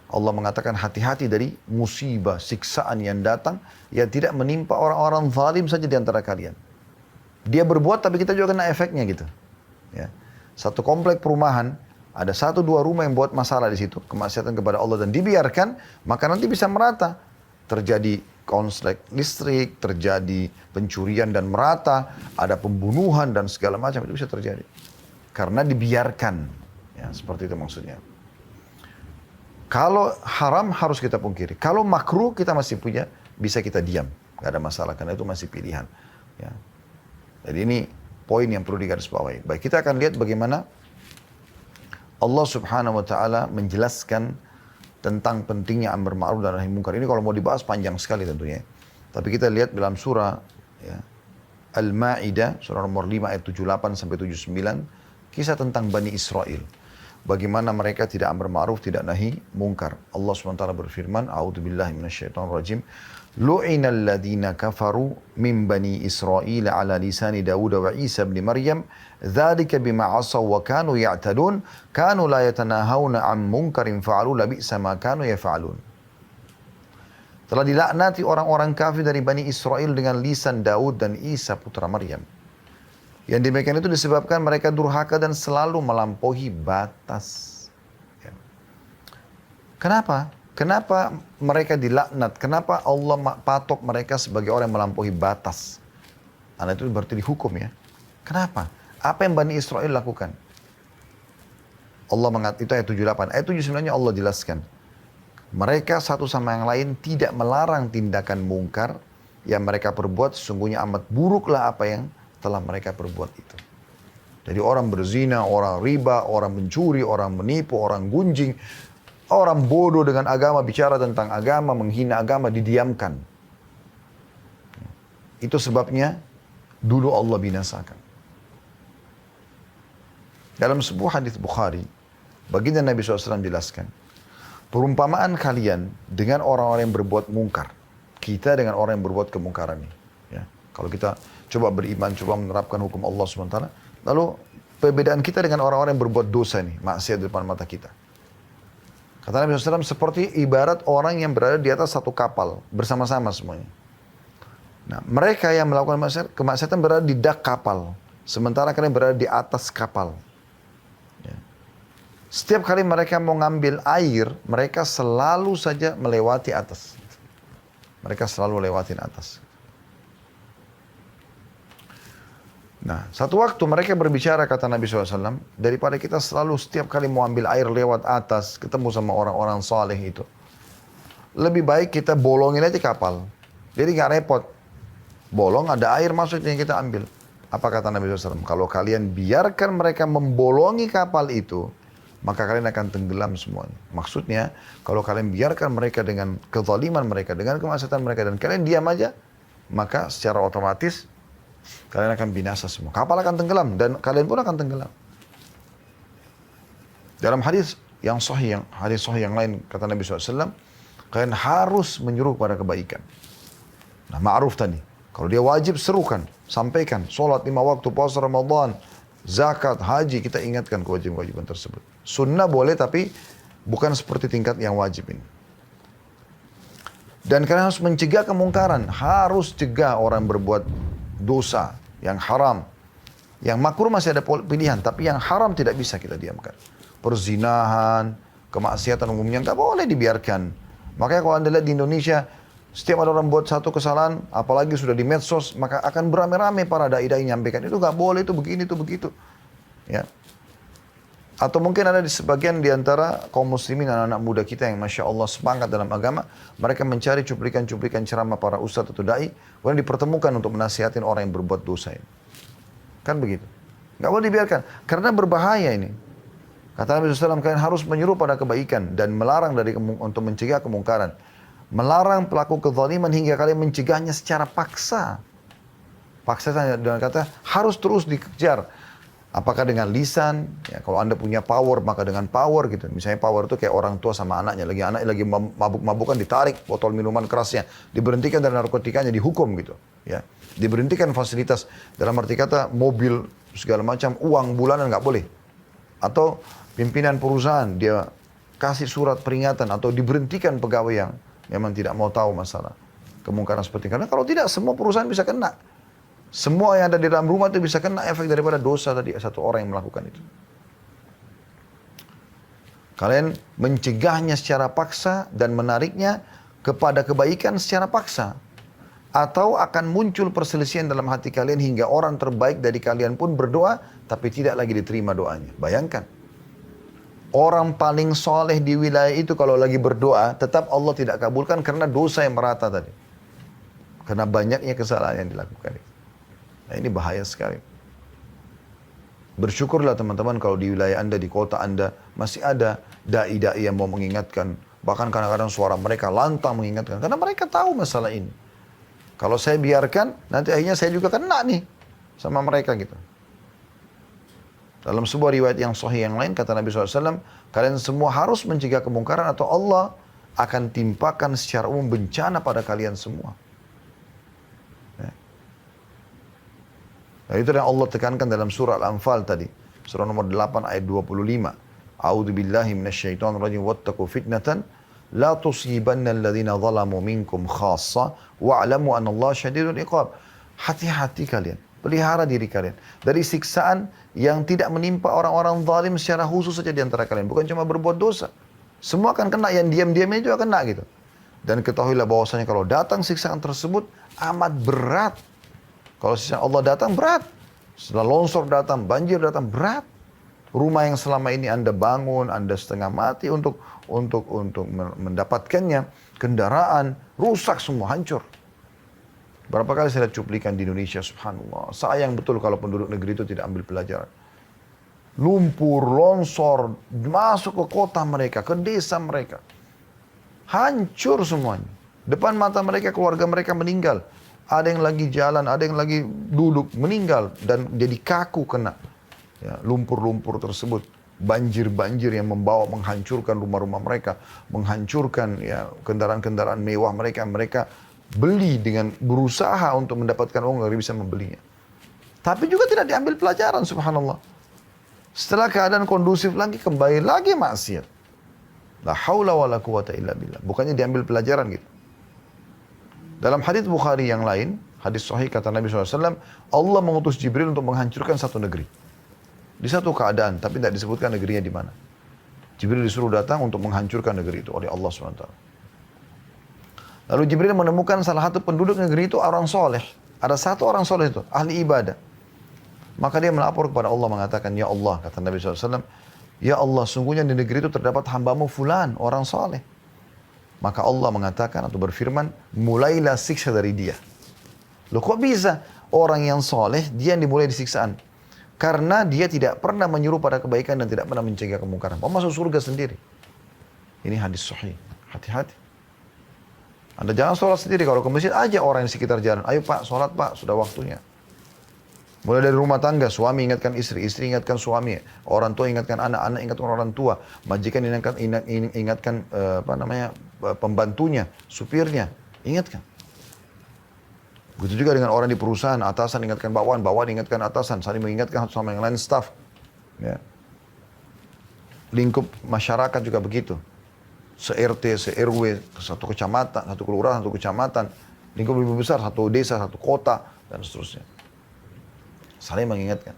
Allah mengatakan hati-hati dari musibah, siksaan yang datang. Yang tidak menimpa orang-orang zalim saja di antara kalian. Dia berbuat tapi kita juga kena efeknya gitu. Ya. Satu komplek perumahan, ada 1-2 rumah yang buat masalah di situ, kemaksiatan kepada Allah dan dibiarkan, maka nanti bisa merata. Terjadi konslet listrik, terjadi pencurian dan merata, ada pembunuhan dan segala macam, itu bisa terjadi. Karena dibiarkan. Ya, seperti itu maksudnya. Kalau haram harus kita pungkiri. Kalau makruh kita masih punya, bisa kita diam. Gak ada masalah, karena itu masih pilihan. Ya. Jadi ini poin yang perlu digarisbawahi. Baik, kita akan lihat bagaimana Allah subhanahu wa ta'ala menjelaskan tentang pentingnya amar ma'ruf dan nahi munkar. Ini kalau mau dibahas panjang sekali tentunya. Tapi kita lihat dalam surah ya, Al-Ma'idah, surah nomor 5 ayat 78 sampai 79, kisah tentang Bani Israel. Bagaimana mereka tidak amar ma'ruf, tidak nahi munkar. Allah SWT berfirman, A'udzubillahi minasyaitonirrajim. Lu'ina alladhina kafaru min bani Israel ala lisani Dawud wa Isa ibn Maryam. Dzalika bima 'asaw wa kanu ya'tadun. Kanu la yatanahawna 'an munkarin fa'alu labi'sa ma kanu yaf'alun. Telah dilaknati orang-orang kafir dari Bani Israel dengan lisan Daud dan Isa putra Maryam. Yang demikian itu disebabkan mereka durhaka dan selalu melampaui batas. Ya. Kenapa? Kenapa mereka dilaknat? Kenapa Allah patok mereka sebagai orang yang melampaui batas? Karena itu berarti dihukum ya. Kenapa? Apa yang Bani Israel lakukan? Allah mengatakan, itu ayat 78. Ayat 79-nya Allah jelaskan. Mereka satu sama yang lain tidak melarang tindakan mungkar yang mereka perbuat. Sesungguhnya amat buruklah apa yang telah mereka perbuat itu. Jadi orang berzina, orang riba, orang mencuri, orang menipu, orang gunjing. Orang bodoh dengan agama, bicara tentang agama, menghina agama, didiamkan. Itu sebabnya dulu Allah binasakan. Dalam sebuah hadis Bukhari, baginda Nabi SAW jelaskan, perumpamaan kalian dengan orang-orang yang berbuat mungkar, kita dengan orang yang berbuat kemungkaran ini. Ya. Kalau kita coba beriman, coba menerapkan hukum Allah SWT, lalu perbedaan kita dengan orang-orang yang berbuat dosa ini, maksiat di depan mata kita. Kata Nabi SAW, seperti ibarat orang yang berada di atas satu kapal, bersama-sama semuanya. Nah, mereka yang melakukan kemaksiatan berada di dak kapal, sementara kalian berada di atas kapal. Ya. Setiap kali mereka mau ngambil air, mereka selalu saja melewati atas. Mereka selalu lewatin atas. Nah, satu waktu mereka berbicara, kata Nabi SAW, daripada kita selalu setiap kali mau ambil air lewat atas, ketemu sama orang-orang saleh itu. Lebih baik kita bolongin aja kapal. Jadi gak repot. Bolong, ada air masuk yang kita ambil. Apa kata Nabi SAW? Kalau kalian biarkan mereka membolongi kapal itu, maka kalian akan tenggelam semuanya. Maksudnya, kalau kalian biarkan mereka dengan kezaliman mereka, dengan kemaksiatan mereka, dan kalian diam aja, maka secara otomatis kalian akan binasa semua. Kapal akan tenggelam dan kalian pun akan tenggelam. Dalam hadis yang sahih, hadis sahih yang lain, kata Nabi SAW, kalian harus menyuruh kepada kebaikan. Nah, ma'ruf tadi. Kalau dia wajib, serukan, sampaikan. Sholat 5 waktu, puasa Ramadan, zakat, haji, kita ingatkan kewajiban-kewajiban tersebut. Sunnah boleh tapi bukan seperti tingkat yang wajib ini. Dan kalian harus mencegah kemungkaran, harus cegah orang berbuat dosa yang haram. Yang makruh masih ada pilihan, tapi yang haram tidak bisa kita diamkan. Perzinahan, kemaksiatan umumnya nggak boleh dibiarkan. Makanya kalau Anda lihat di Indonesia, setiap ada orang buat satu kesalahan, apalagi sudah di medsos, maka akan beramai-ramai para dai-dai nyampaikan, itu nggak boleh, itu begini, itu begitu. Ya. Atau mungkin ada di sebagian di antara kaum muslimin, anak-anak muda kita yang Masya Allah semangat dalam agama, mereka mencari cuplikan-cuplikan ceramah para ustadz atau dai, kemudian dipertemukan untuk menasihatin orang yang berbuat dosa ini. Kan begitu. Nggak boleh dibiarkan, karena berbahaya ini. Kata Nabi SAW, kalian harus menyuruh pada kebaikan dan melarang untuk mencegah kemungkaran. Melarang pelaku kezaliman hingga kalian mencegahnya secara paksa. Paksa dengan kata harus terus dikejar. Apakah dengan lisan, ya, kalau Anda punya power maka dengan power gitu. Misalnya power itu kayak orang tua sama anaknya. Anaknya lagi mabuk-mabukan, ditarik botol minuman kerasnya. Diberhentikan dari narkotikanya, dihukum gitu. Ya. Diberhentikan fasilitas, dalam arti kata mobil, segala macam, uang bulanan nggak boleh. Atau pimpinan perusahaan, dia kasih surat peringatan atau diberhentikan pegawai yang memang tidak mau tahu masalah kemungkaran seperti itu. Karena kalau tidak, semua perusahaan bisa kena. Semua yang ada di dalam rumah itu bisa kena efek daripada dosa tadi, satu orang yang melakukan itu. Kalian mencegahnya secara paksa dan menariknya kepada kebaikan secara paksa. Atau akan muncul perselisihan dalam hati kalian hingga orang terbaik dari kalian pun berdoa, tapi tidak lagi diterima doanya. Bayangkan. Orang paling soleh di wilayah itu kalau lagi berdoa, tetap Allah tidak kabulkan karena dosa yang merata tadi. Karena banyaknya kesalahan yang dilakukan. Nah ini bahaya sekali. Bersyukurlah teman-teman kalau di wilayah Anda, di kota Anda, masih ada dai-dai yang mau mengingatkan. Bahkan kadang-kadang suara mereka lantang mengingatkan. Karena mereka tahu masalah ini. Kalau saya biarkan, nanti akhirnya saya juga kena nih sama mereka gitu. Dalam sebuah riwayat yang sahih yang lain, kata Nabi SAW, kalian semua harus mencegah kemungkaran atau Allah akan timpakan secara umum bencana pada kalian semua. Ya. Nah, itu yang Allah tekankan dalam surah Al-Anfal tadi. Surah nomor 8 ayat 25. A'udzu billahi minasyaitonir rajim wattaqu fitnatan la tusibanna alladhina zalamu minkum khassa wa'lamu anna Allah syadidul iqab. Hati-hati kalian, pelihara diri kalian dari siksaan yang tidak menimpa orang-orang zalim secara khusus saja di antara kalian, bukan cuma berbuat dosa. Semua akan kena, yang diam-diamnya juga kena gitu. Dan ketahuilah bahwasanya kalau datang siksaan tersebut amat berat. Kalau siksaan Allah datang berat. Setelah longsor datang, banjir datang berat. Rumah yang selama ini Anda bangun, Anda setengah mati untuk mendapatkannya, kendaraan rusak semua, hancur. Berapa kali saya lihat cuplikan di Indonesia, subhanallah. Sayang betul kalau penduduk negeri itu tidak ambil pelajaran. Lumpur, longsor, masuk ke kota mereka, ke desa mereka. Hancur semuanya. Depan mata mereka, keluarga mereka meninggal. Ada yang lagi jalan, ada yang lagi duduk, meninggal. Dan jadi kaku kena. Ya, lumpur-lumpur tersebut, banjir-banjir yang menghancurkan rumah-rumah mereka, menghancurkan ya kendaraan-kendaraan mewah mereka beli dengan berusaha untuk mendapatkan uang agar bisa membelinya. Tapi juga tidak diambil pelajaran, subhanallah. Setelah keadaan kondusif lagi, kembali lagi maksiat. La haula wa la quwata illa billah. Bukannya diambil pelajaran gitu. Dalam hadits Bukhari yang lain, hadis sahih kata Nabi SAW, Allah mengutus Jibril untuk menghancurkan satu negeri. Di satu keadaan, tapi tidak disebutkan negerinya di mana. Jibril disuruh datang untuk menghancurkan negeri itu oleh Allah SWT. Lalu Jibril menemukan salah satu penduduk negeri itu orang soleh. Ada satu orang soleh itu, ahli ibadah. Maka dia melapor kepada Allah mengatakan, ya Allah, kata Nabi SAW, ya Allah, sungguhnya di negeri itu terdapat hambamu fulan, orang soleh. Maka Allah mengatakan atau berfirman, mulailah siksa dari dia. Loh kok bisa? Orang yang soleh, dia yang dimulai disiksaan. Karena dia tidak pernah menyuruh pada kebaikan dan tidak pernah mencegah kemungkaran. Mau masuk surga sendiri. Ini hadis sahih. Hati-hati. Anda jangan sholat sendiri. Kalau ke masjid, aja orang di sekitar jalan. Ayo pak, sholat pak, sudah waktunya. Mulai dari rumah tangga, suami ingatkan istri, istri ingatkan suami, orang tua ingatkan anak, anak ingatkan orang tua, majikan ingatkan pembantunya, supirnya, ingatkan. Begitu juga dengan orang di perusahaan, atasan ingatkan bawahan, bawahan ingatkan atasan, saling mengingatkan satu sama yang lain staff. Ya. Lingkup masyarakat juga begitu. Se-RT, se-RW, satu kecamatan, satu kelurahan, satu kecamatan. Lingkup lebih besar, satu desa, satu kota, dan seterusnya. Saling mengingatkan.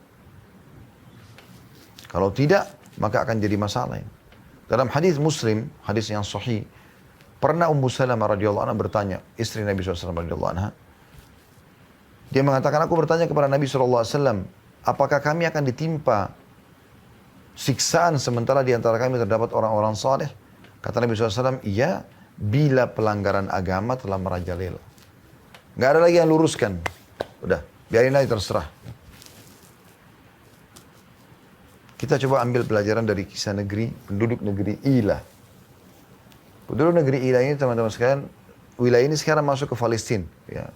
Kalau tidak, maka akan jadi masalah. Dalam hadis Muslim, hadis yang sahih, pernah Ummu Salamah radhiyallahu anha bertanya, istri Nabi SAW radhiyallahu anha, dia mengatakan, aku bertanya kepada Nabi SAW, apakah kami akan ditimpa siksaan sementara di antara kami terdapat orang-orang saleh? Kata Nabi SAW, iya, bila pelanggaran agama telah merajalela. Nggak ada lagi yang luruskan. Udah, biarin aja terserah. Kita coba ambil pelajaran dari kisah negeri, penduduk negeri Ila. Penduduk negeri Ila ini teman-teman sekalian, wilayah ini sekarang masuk ke Palestina. Ya.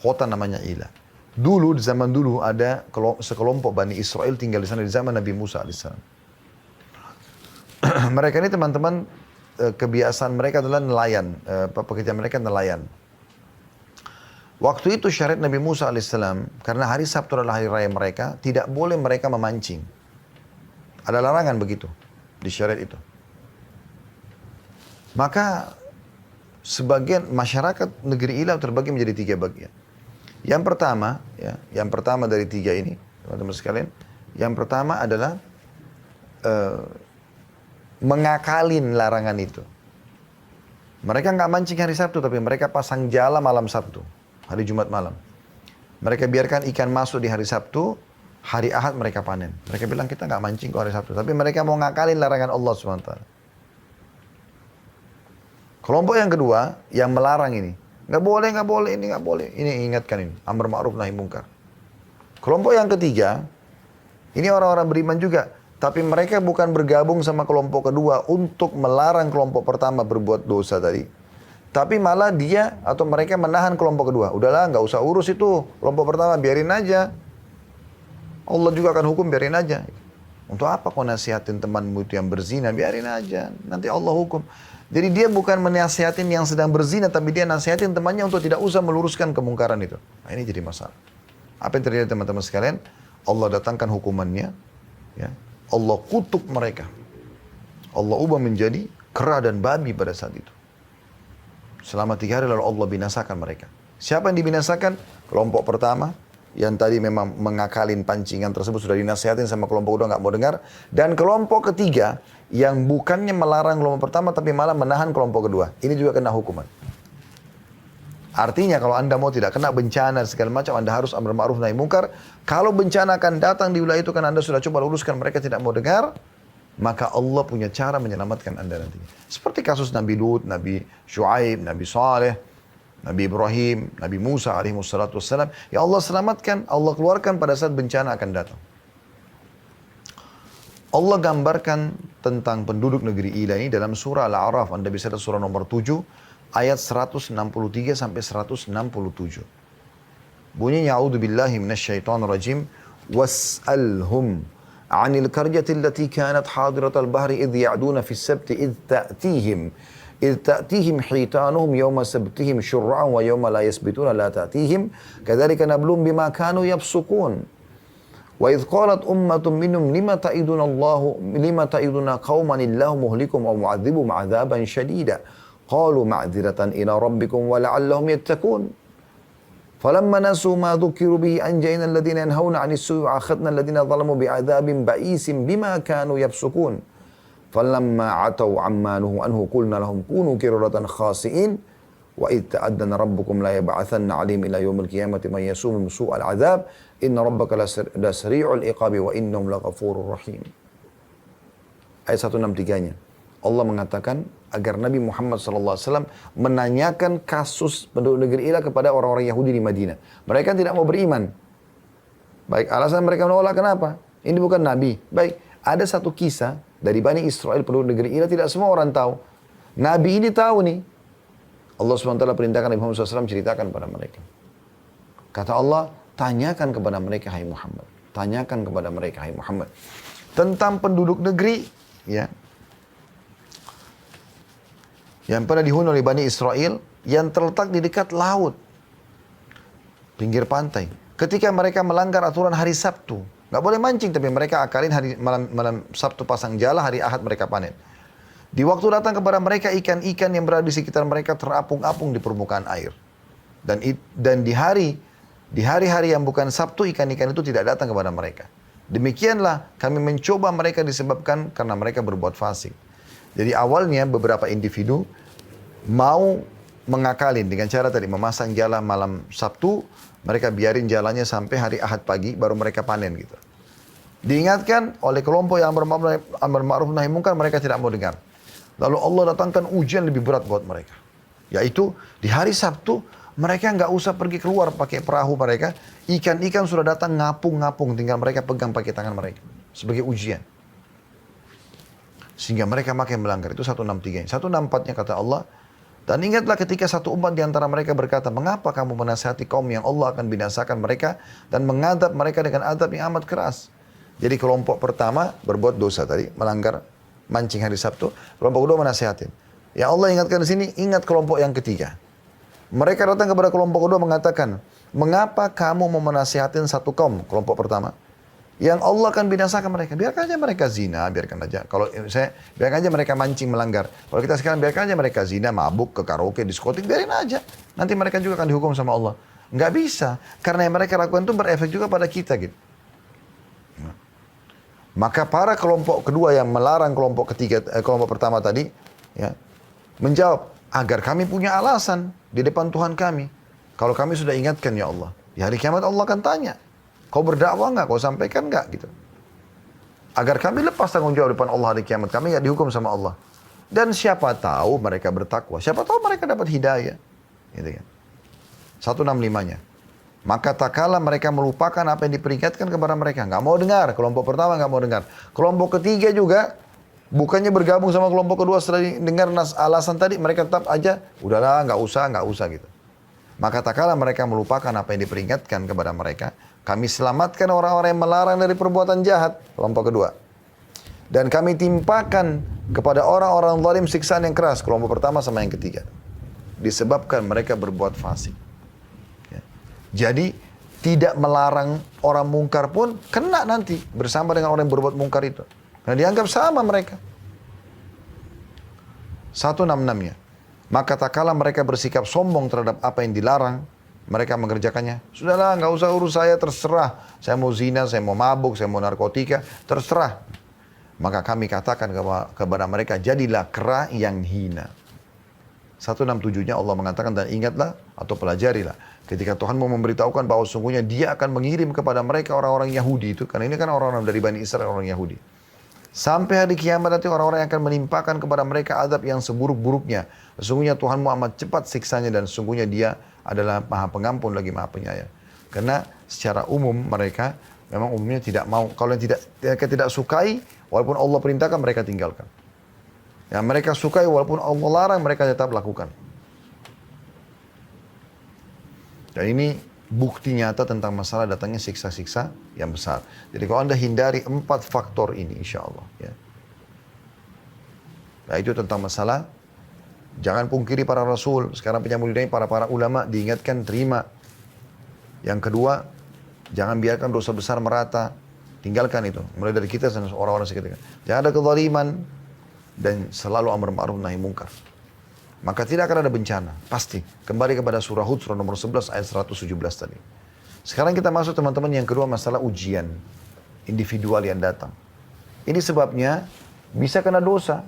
Kota namanya Ila. Dulu, di zaman dulu ada sekelompok Bani Israel tinggal di sana di zaman Nabi Musa AS. Mereka ini teman-teman, kebiasaan mereka adalah nelayan. Pekerjaan mereka nelayan. Waktu itu syariat Nabi Musa AS, karena hari Sabtu adalah hari raya mereka, tidak boleh mereka memancing. Ada larangan begitu di syariat itu. Maka sebagian masyarakat negeri Ila terbagi menjadi 3 bagian. Yang pertama dari 3 ini, teman-teman sekalian, yang pertama adalah mengakalin larangan itu. Mereka nggak mancing hari Sabtu, tapi mereka pasang jala malam Sabtu, hari Jumat malam. Mereka biarkan ikan masuk di hari Sabtu, hari Ahad mereka panen. Mereka bilang kita nggak mancing ke hari Sabtu, tapi mereka mau ngakalin larangan Allah SWT. Kelompok yang kedua yang melarang ini, nggak boleh, ini nggak boleh. Ini ingatkan ini, amar ma'ruf nahi mungkar. Kelompok yang ketiga, ini orang-orang beriman juga, tapi mereka bukan bergabung sama kelompok kedua untuk melarang kelompok pertama berbuat dosa tadi. Tapi malah dia atau mereka menahan kelompok kedua. Udahlah, nggak usah urus itu kelompok pertama, biarin aja. Allah juga akan hukum, biarin aja. Untuk apa kau nasihatin temanmu itu yang berzina? Biarin aja, nanti Allah hukum. Jadi dia bukan menasihatin yang sedang berzina, tapi dia nasihatin temannya untuk tidak usah meluruskan kemungkaran itu. Nah, ini jadi masalah. Apa yang terjadi teman-teman sekalian? Allah datangkan hukumannya. Ya. Allah kutuk mereka. Allah ubah menjadi kera dan babi pada saat itu. Selama 3 hari lalu Allah binasakan mereka. Siapa yang dibinasakan? Kelompok pertama, yang tadi memang mengakalin pancingan tersebut, sudah dinasihatin sama kelompok kedua, nggak mau dengar. Dan kelompok ketiga, yang bukannya melarang kelompok pertama, tapi malah menahan kelompok kedua. Ini juga kena hukuman. Artinya kalau Anda mau tidak kena bencana segala macam, Anda harus amar ma'ruf nahi mungkar. Kalau bencana akan datang di wilayah itu, kan Anda sudah coba luruskan, mereka tidak mau dengar, maka Allah punya cara menyelamatkan Anda nantinya. Seperti kasus Nabi Lut, Nabi Shu'aib, Nabi Saleh, Nabi Ibrahim, Nabi Musa alaihissalatu wassalam. Ya Allah selamatkan, Allah keluarkan pada saat bencana akan datang. Allah gambarkan tentang penduduk negeri Ila ini dalam surah Al-A'raf. Anda bisa lihat surah nomor 7, ayat 163 sampai 167. Bunyinya, A'udzu billahi minasyaitonir rajim. Was'alhum 'anil qaryati allati kanat hadiratal bahri idh ya'duna fis sabti إذ تأتيهم حيتانهم يوم سبتهم شرعا ويوم لا يسبتون لا تأتيهم كذلك نبلوهم بما كانوا يفسقون وإذ قالت أمة منهم لما تعظنا قوما الله مهلكهم أو معذبهم عذابا شديدا قالوا معذرة إلى ربكم ولعلهم يتقون فلما نسوا ما ذكروا به أنجينا الذين ينهون عن السوء وأخذنا الذين ظلموا بعذاب بئيس بما كانوا يفسقون فَلَمَّا عَتَوْا عَمَّا نُهُوا عَنْهُ قُلْنَا لَهُمْ كُونُوا قِرَدَةً خَاسِئِينَ وَإِذْ تَأَذَّنَ رَبُّكُمْ لَا يَبْعَثَنَّ عَلَيْهِمْ إِلَى يَوْمِ الْقِيَامَةِ مَنْ يَسُومُهُمْ سُوءَ الْعَذَابِ إِنَّ رَبَّكَ لَسَرِيعُ الْعِقَابِ وَإِنَّهُ لَغَفُورٌ رَحِيمٌ. Ayat 163-nya. Allah mengatakan agar Nabi Muhammad SAW menanyakan kasus penduduk negeri Ila kepada orang-orang Yahudi di Madinah. Mereka tidak mau beriman. Baik, alasan mereka menolak kenapa? Ini bukan Nabi. Baik, ada satu kisah dari Bani Israel penduduk negeri Ila, tidak semua orang tahu. Nabi ini tahu nih. Allah SWT perintahkan Nabi Muhammad SAW ceritakan kepada mereka. Kata Allah, tanyakan kepada mereka, hai Muhammad. Tanyakan kepada mereka, hai Muhammad. Tentang penduduk negeri, ya, yang pernah dihuni oleh Bani Israel, yang terletak di dekat laut. pinggir pantai. Ketika mereka melanggar aturan hari Sabtu, nggak boleh mancing, tapi mereka akalin hari malam Sabtu pasang jala, hari Ahad mereka panen. Di waktu datang kepada mereka ikan-ikan yang berada di sekitar mereka terapung-apung di permukaan air. Dan di hari-hari yang bukan Sabtu, ikan-ikan itu tidak datang kepada mereka. Demikianlah kami mencoba mereka disebabkan karena mereka berbuat fasik. Jadi awalnya beberapa individu mau mengakalin dengan cara tadi memasang jala malam Sabtu, mereka biarin jalannya sampai hari Ahad pagi baru mereka panen gitu. Diingatkan oleh kelompok yang amar ma'ruf nahi munkar, mereka tidak mau dengar. Lalu Allah datangkan ujian lebih berat buat mereka. Yaitu di hari Sabtu mereka nggak usah pergi keluar pakai perahu mereka, ikan-ikan sudah datang ngapung-ngapung, tinggal mereka pegang pakai tangan mereka sebagai ujian. Sehingga mereka makin melanggar. Itu 163. 164-nya kata Allah, dan ingatlah ketika satu umat di antara mereka berkata, mengapa kamu menasihati kaum yang Allah akan binasakan mereka dan mengadab mereka dengan adab yang amat keras. Jadi kelompok pertama berbuat dosa tadi, melanggar mancing hari Sabtu. Kelompok kedua menasihatin. Ya Allah ingatkan di sini, ingat kelompok yang ketiga. Mereka datang kepada kelompok kedua mengatakan, mengapa kamu mau menasihatin satu kaum, kelompok pertama, yang Allah akan binasakan mereka. Biarkan aja mereka zina, biarkan aja. Kalau saya, biarkan aja mereka mancing melanggar. Kalau kita sekarang biarkan aja mereka zina, mabuk, ke karaoke, diskotik, biarin aja. Nanti mereka juga akan dihukum sama Allah. Nggak bisa, karena yang mereka lakukan itu berefek juga pada kita gitu. Maka para kelompok kedua yang melarang kelompok ketiga, kelompok pertama tadi, ya, menjawab, agar kami punya alasan di depan Tuhan kami. Kalau kami sudah ingatkan ya Allah, di hari kiamat Allah akan tanya, kau berdakwah nggak? Kau sampaikan nggak? Gitu. Agar kami lepas tanggung jawab depan Allah di kiamat. Kami nggak dihukum sama Allah. Dan siapa tahu mereka bertakwa. Siapa tahu mereka dapat hidayah. Gitu kan. 165-nya. Maka tak kala mereka melupakan apa yang diperingatkan kepada mereka. Nggak mau dengar. Kelompok pertama nggak mau dengar. Kelompok ketiga juga, bukannya bergabung sama kelompok kedua setelah dengar alasan tadi, mereka tetap aja, udahlah nggak usah gitu. Maka tak kala mereka melupakan apa yang diperingatkan kepada mereka, kami selamatkan orang-orang yang melarang dari perbuatan jahat, kelompok kedua. Dan kami timpakan kepada orang-orang zalim siksaan yang keras, kelompok pertama sama yang ketiga. Disebabkan mereka berbuat fasik. Ya. Jadi tidak melarang orang mungkar pun kena nanti bersama dengan orang yang berbuat mungkar itu. Karena dianggap sama mereka. 166-nya. Maka tak kala mereka bersikap sombong terhadap apa yang dilarang, mereka mengerjakannya. Sudahlah, nggak usah urus saya, terserah. Saya mau zina, saya mau mabuk, saya mau narkotika, terserah. Maka kami katakan kepada mereka, jadilah kera yang hina. 167-nya Allah mengatakan, dan ingatlah atau pelajarilah. Ketika Tuhan mau memberitahukan bahwa sungguhnya dia akan mengirim kepada mereka orang-orang Yahudi itu. Karena ini kan orang-orang dari Bani Israel, orang Yahudi. Sampai hari kiamat nanti orang-orang yang akan menimpakan kepada mereka azab yang seburuk-buruknya. Sesungguhnya Tuhanmu amat cepat siksanya dan sesungguhnya dia adalah maha pengampun lagi maha penyayang. Karena secara umum mereka memang umumnya tidak mau. Kalau yang tidak sukai, walaupun Allah perintahkan mereka tinggalkan. Yang mereka sukai walaupun Allah larang mereka tetap lakukan. Dan ini bukti nyata tentang masalah datangnya siksa-siksa yang besar. Jadi kalau Anda hindari 4 faktor ini insya Allah. Ya. Nah itu tentang masalah jangan pungkiri para rasul. Sekarang penyambung lidahnya para ulama diingatkan terima. Yang kedua, jangan biarkan dosa besar merata. Tinggalkan itu. Mulai dari kita dan orang-orang sekitar. Jangan ada kezaliman dan selalu amar ma'ruf nahi munkar. Maka tidak akan ada bencana. Pasti. Kembali kepada surah Hud, surah nomor 11 ayat 117 tadi. Sekarang kita masuk teman-teman yang kedua masalah ujian. Individual yang datang. Ini sebabnya bisa kena dosa.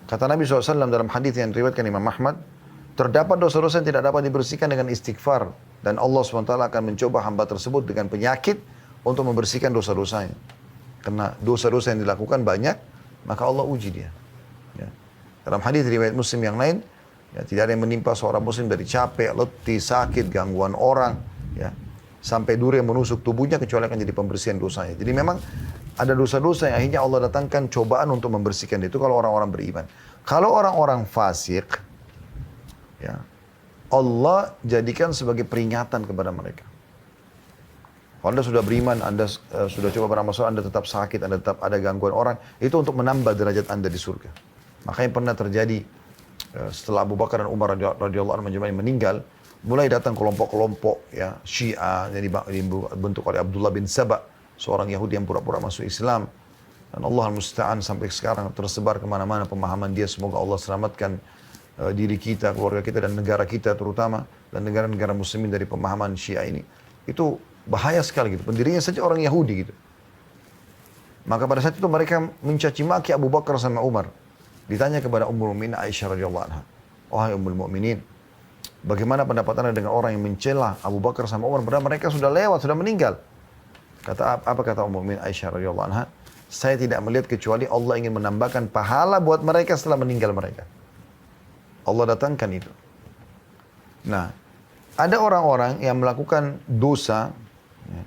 Kata Nabi SAW dalam hadis yang diriwayatkan Imam Ahmad. Terdapat dosa-dosa yang tidak dapat dibersihkan dengan istighfar. Dan Allah SWT akan mencoba hamba tersebut dengan penyakit untuk membersihkan dosa-dosanya. Karena dosa-dosa yang dilakukan banyak, maka Allah uji dia. Ya. Dalam hadis riwayat Muslim yang lain, ya, tidak ada yang menimpa seorang Muslim dari capek, letih, sakit, gangguan orang, ya, sampai duri yang menusuk tubuhnya kecuali akan jadi pembersihan dosanya. Jadi memang ada dosa-dosa yang akhirnya Allah datangkan cobaan untuk membersihkan itu kalau orang-orang beriman. Kalau orang-orang fasik, ya, Allah jadikan sebagai peringatan kepada mereka. Kalau Anda sudah beriman, Anda sudah coba beramal soleh, Anda tetap sakit, Anda tetap ada gangguan orang, itu untuk menambah derajat Anda di surga. Makanya pernah terjadi setelah Abu Bakar dan Umar radhiyallahu anhu meninggal, mulai datang kelompok-kelompok ya Syiah yang dibentuk oleh Abdullah bin Saba, seorang Yahudi yang pura-pura masuk Islam. Dan Allah Al-Musta'an sampai sekarang tersebar kemana-mana pemahaman dia. Semoga Allah selamatkan diri kita, keluarga kita, dan negara kita terutama, dan negara-negara muslimin dari pemahaman Syiah ini. Itu bahaya sekali gitu. Pendirinya saja orang Yahudi gitu. Maka pada saat itu mereka mencaci maki Abu Bakar sama Umar. Ditanya kepada Ummul Mukminin Aisyah radhiyallahu anha, "Wahai Ummul Mukminin, bagaimana pendapat Anda dengan orang yang mencela Abu Bakar sama Umar padahal mereka sudah lewat, sudah meninggal?" Apa kata Ummul Mukminin Aisyah radhiyallahu anha? "Saya tidak melihat kecuali Allah ingin menambahkan pahala buat mereka setelah meninggal mereka." Allah datangkan itu. Nah, ada orang-orang yang melakukan dosa ya,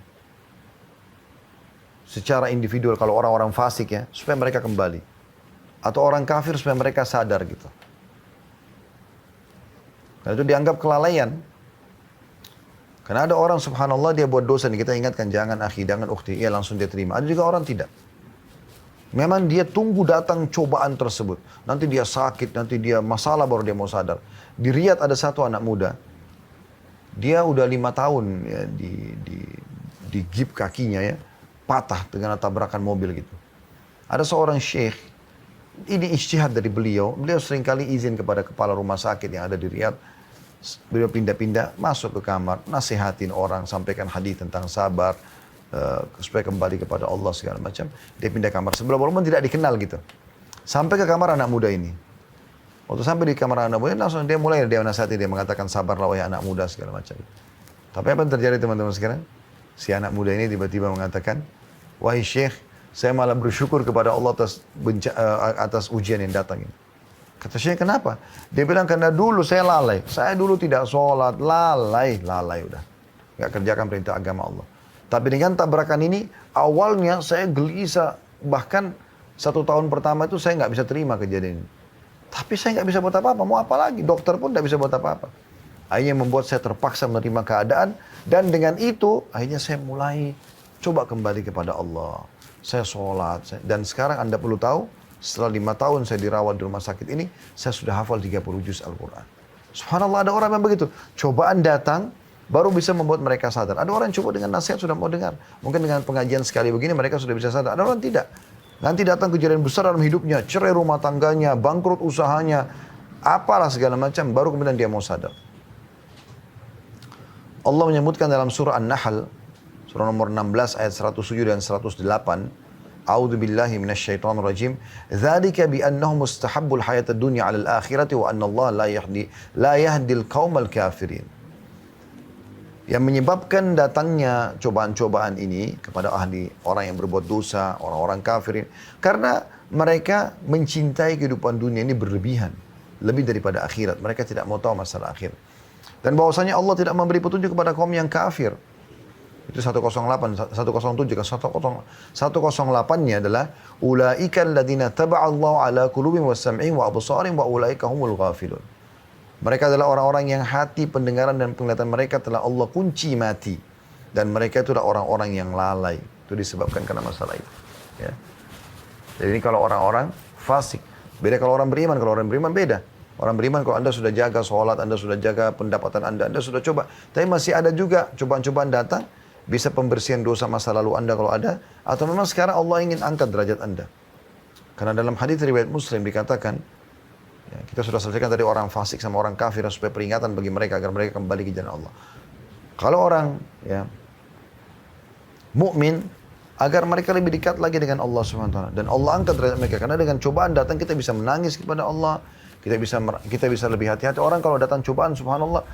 secara individual, kalau orang-orang fasik ya, supaya mereka kembali. Atau orang kafir supaya mereka sadar gitu. Karena itu dianggap kelalaian. Karena ada orang subhanallah dia buat dosa nih, kita ingatkan jangan akhi, jangan ukhti, iya langsung dia terima. Ada juga orang tidak. Memang dia tunggu datang cobaan tersebut. Nanti dia sakit, nanti dia masalah baru dia mau sadar. Di Riyadh ada satu anak muda, dia udah 5 tahun ya, di gip kakinya ya, patah dengan tabrakan mobil gitu. Ada seorang syekh, ini ijtihad dari beliau seringkali izin kepada kepala rumah sakit yang ada di Riyadh. Beliau pindah-pindah, masuk ke kamar, nasihatin orang, sampaikan hadis tentang sabar, supaya kembali kepada Allah segala macam. Dia pindah kamar sebelah, walaupun tidak dikenal gitu. Sampai ke kamar anak muda ini. Waktu sampai di kamar anak muda, langsung dia mulai dia nasihati, dia mengatakan sabarlah wahai anak muda segala macam. Tapi apa yang terjadi teman-teman sekarang? Si anak muda ini tiba-tiba mengatakan, "Wahai Syekh, saya malah bersyukur kepada Allah atas ujian yang datang ini." Kata Syekh, "Kenapa?" Dia bilang, "Karena dulu saya lalai. Saya dulu tidak sholat, lalai udah. Gak kerjakan perintah agama Allah. Tapi dengan tabrakan ini, awalnya saya gelisah. Bahkan 1 tahun pertama itu saya nggak bisa terima kejadian ini. Tapi saya nggak bisa buat apa-apa. Mau apa lagi? Dokter pun nggak bisa buat apa-apa. Akhirnya membuat saya terpaksa menerima keadaan. Dan dengan itu, akhirnya saya mulai coba kembali kepada Allah. Saya sholat. Dan sekarang Anda perlu tahu, setelah 5 tahun saya dirawat di rumah sakit ini, saya sudah hafal 30 juz Al-Quran. Subhanallah, ada orang yang begitu. Cobaan datang, baru bisa membuat mereka sadar. Ada orang yang coba dengan nasihat sudah mau dengar. Mungkin dengan pengajian sekali begini mereka sudah bisa sadar. Ada orang tidak. Nanti datang kejadian besar dalam hidupnya, cerai rumah tangganya, bangkrut usahanya, apalah segala macam, baru kemudian dia mau sadar. Allah menyebutkan dalam surah An-Nahl, surah nomor 16 ayat 107 dan 108, A'udzu billahi minasyaitonir rajim. Dzalika bi annahum mustahabbul hayatad dunya 'alal akhirati wa anna Allah la yahdil qaumal kafirin. Yang menyebabkan datangnya cobaan-cobaan ini kepada ahli orang yang berbuat dosa, orang-orang kafirin, karena mereka mencintai kehidupan dunia ini berlebihan, lebih daripada akhirat. Mereka tidak mau tahu masalah akhir. Dan bahwasanya Allah tidak memberi petunjuk kepada kaum yang kafir. Itu 108, 107 kan 108-nya adalah ulaika alladziina taba'allahu ala qulubihim was-sam'ihim wa absarihim wa ulaika humul ghafilun. Mereka adalah orang-orang yang hati, pendengaran dan penglihatan mereka telah Allah kunci mati. Dan mereka itu adalah orang-orang yang lalai. Itu disebabkan karena masalah itu. Ya. Jadi ini kalau orang-orang fasik. Beda kalau orang beriman. Kalau orang beriman beda. Orang beriman kalau Anda sudah jaga sholat, Anda sudah jaga pendapatan Anda sudah coba. Tapi masih ada juga cobaan-cobaan datang. Bisa pembersihan dosa masa lalu Anda kalau ada. Atau memang sekarang Allah ingin angkat derajat Anda. Karena dalam hadis riwayat Muslim dikatakan, ya, kita sudah selesaikan tadi orang fasik sama orang kafir supaya peringatan bagi mereka agar mereka kembali ke jalan Allah. Kalau orang ya mukmin agar mereka lebih dekat lagi dengan Allah Subhanahu wa taala dan Allah angkat derajat mereka karena dengan cobaan datang kita bisa menangis kepada Allah, kita bisa lebih hati-hati. Orang kalau datang cobaan subhanallah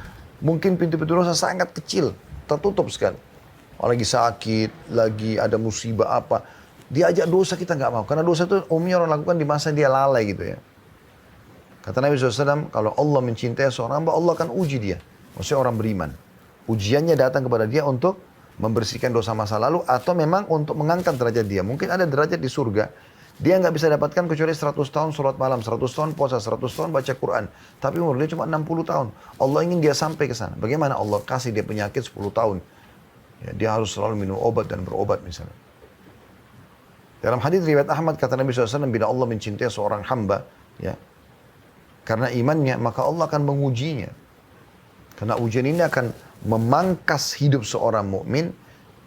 mungkin pintu-pintu dosa sangat kecil, tertutup sekali. Orang lagi sakit, lagi ada musibah apa, diajak dosa kita nggak mau karena dosa itu umumnya orang lakukan di masa dia lalai gitu ya. Kata Nabi SAW, kalau Allah mencintai seorang hamba, Allah akan uji dia. Maksudnya orang beriman. Ujiannya datang kepada dia untuk membersihkan dosa masa lalu atau memang untuk mengangkat derajat dia. Mungkin ada derajat di surga. Dia nggak bisa dapatkan kecuali 100 tahun sholat malam, 100 tahun puasa, 100 tahun baca Quran. Tapi umur dia cuma 60 tahun. Allah ingin dia sampai ke sana. Bagaimana Allah kasih dia penyakit 10 tahun? Ya, dia harus selalu minum obat dan berobat misalnya. Dalam hadis riwayat Ahmad kata Nabi SAW, bila Allah mencintai seorang hamba, ya, karena imannya, maka Allah akan mengujinya. Karena ujian ini akan memangkas hidup seorang mukmin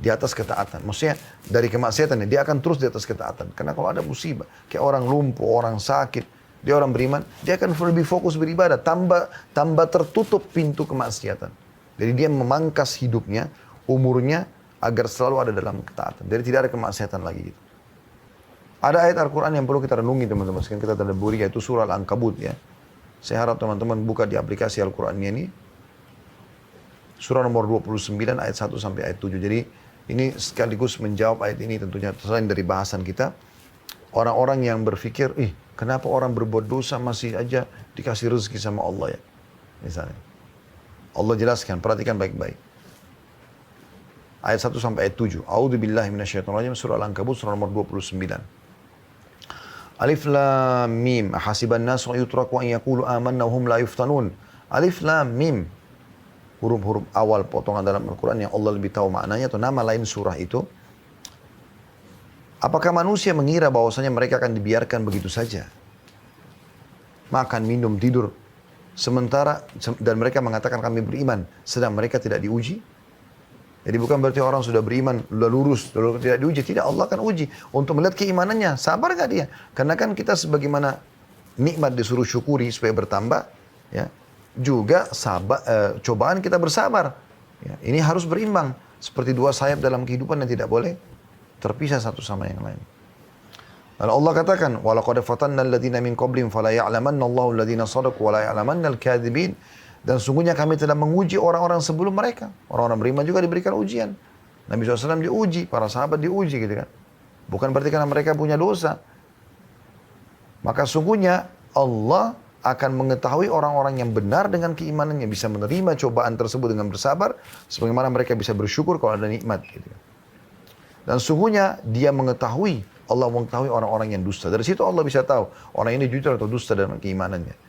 di atas ketaatan. Maksudnya dari kemaksiatan dia akan terus di atas ketaatan. Karena kalau ada musibah, kayak orang lumpuh, orang sakit, dia orang beriman, dia akan lebih fokus beribadah, tambah tertutup pintu kemaksiatan. Jadi dia memangkas hidupnya, umurnya agar selalu ada dalam ketaatan. Jadi tidak ada kemaksiatan lagi gitu. Ada ayat Al-Quran yang perlu kita renungi teman-teman. Sekarang kita tadabburi, yaitu surah Al-Ankabut ya. Saya harap teman-teman buka di aplikasi Al-Qurannya ini. Surah nomor 29 ayat 1 sampai ayat 7. Jadi ini sekaligus menjawab ayat ini tentunya selain dari bahasan kita. Orang-orang yang berpikir, kenapa orang berbuat dosa masih aja dikasih rezeki sama Allah ya. Misalnya. Allah jelaskan, perhatikan baik-baik. Ayat 1 sampai ayat 7. A'udzubillahi minasyaitonirrajim, surah Al-Ankabut, surah nomor 29. Alif lam mim, hasiban nasu yutraku an yaqulu amanna hum la yuftanun. Alif lam mim. Huruf-huruf awal potongan dalam Al-Quran yang Allah lebih tahu maknanya atau nama lain surah itu. Apakah manusia mengira bahwasanya mereka akan dibiarkan begitu saja? Makan, minum, tidur. Sementara, dan mereka mengatakan kami beriman, sedang mereka tidak diuji. Jadi bukan berarti orang sudah beriman, sudah lurus, lalu tidak diuji. Tidak, Allah akan uji. Untuk melihat keimanannya, sabar gak dia? Karena kan kita sebagaimana nikmat disuruh syukuri supaya bertambah, ya, juga cobaan kita bersabar. Ya, ini harus berimbang. Seperti dua sayap dalam kehidupan yang tidak boleh terpisah satu sama yang lain. Lalu Allah katakan, وَلَقَدْ فَتَنَّا الَّذِينَ مِنْ قَبْلِهِمْ فَلَا يَعْلَمَنَّ اللَّهُ الَّذِينَ صَدَقُوا وَلَا يَعْلَمَنَّ الْكَاذِبِينَ. Dan sungguhnya kami telah menguji orang-orang sebelum mereka. Orang-orang beriman juga diberikan ujian. Nabi SAW diuji, para sahabat diuji gitu kan. Bukan berarti karena mereka punya dosa. Maka sungguhnya Allah akan mengetahui orang-orang yang benar dengan keimanannya. Bisa menerima cobaan tersebut dengan bersabar. Sebagaimana mereka bisa bersyukur kalau ada nikmat gitu. Dan sungguhnya dia mengetahui, Allah mengetahui orang-orang yang dusta. Dari situ Allah bisa tahu orang ini jujur atau dusta dalam keimanannya.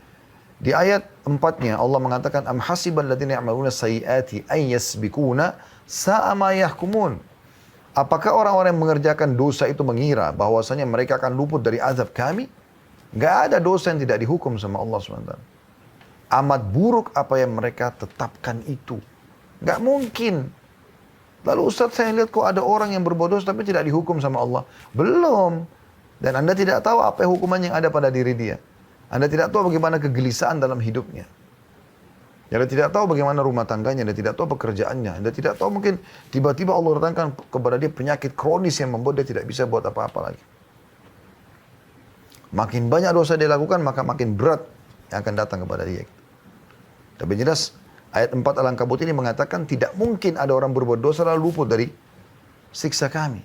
Di ayat 4-nya Allah mengatakan am hasibal ladzina ya'maluna sayyiati ay yasbikuna sa'a ma yahkumun. Apakah orang-orang yang mengerjakan dosa itu mengira bahwasanya mereka akan luput dari azab kami? Enggak ada dosa yang tidak dihukum sama Allah SWT. Amat buruk apa yang mereka tetapkan itu. Enggak mungkin. Lalu Ustaz, saya lihat kok ada orang yang berbuat dosa tapi tidak dihukum sama Allah. Belum. Dan Anda tidak tahu apa hukuman yang ada pada diri dia. Anda tidak tahu bagaimana kegelisahan dalam hidupnya. Anda tidak tahu bagaimana rumah tangganya. Anda tidak tahu pekerjaannya. Anda tidak tahu mungkin tiba-tiba Allah datangkan kepada dia penyakit kronis yang membuat dia tidak bisa buat apa-apa lagi. Makin banyak dosa dia lakukan, maka makin berat yang akan datang kepada dia. Tapi jelas ayat 4 Al-Ankabut ini mengatakan tidak mungkin ada orang berbuat dosa lalu luput dari siksa kami.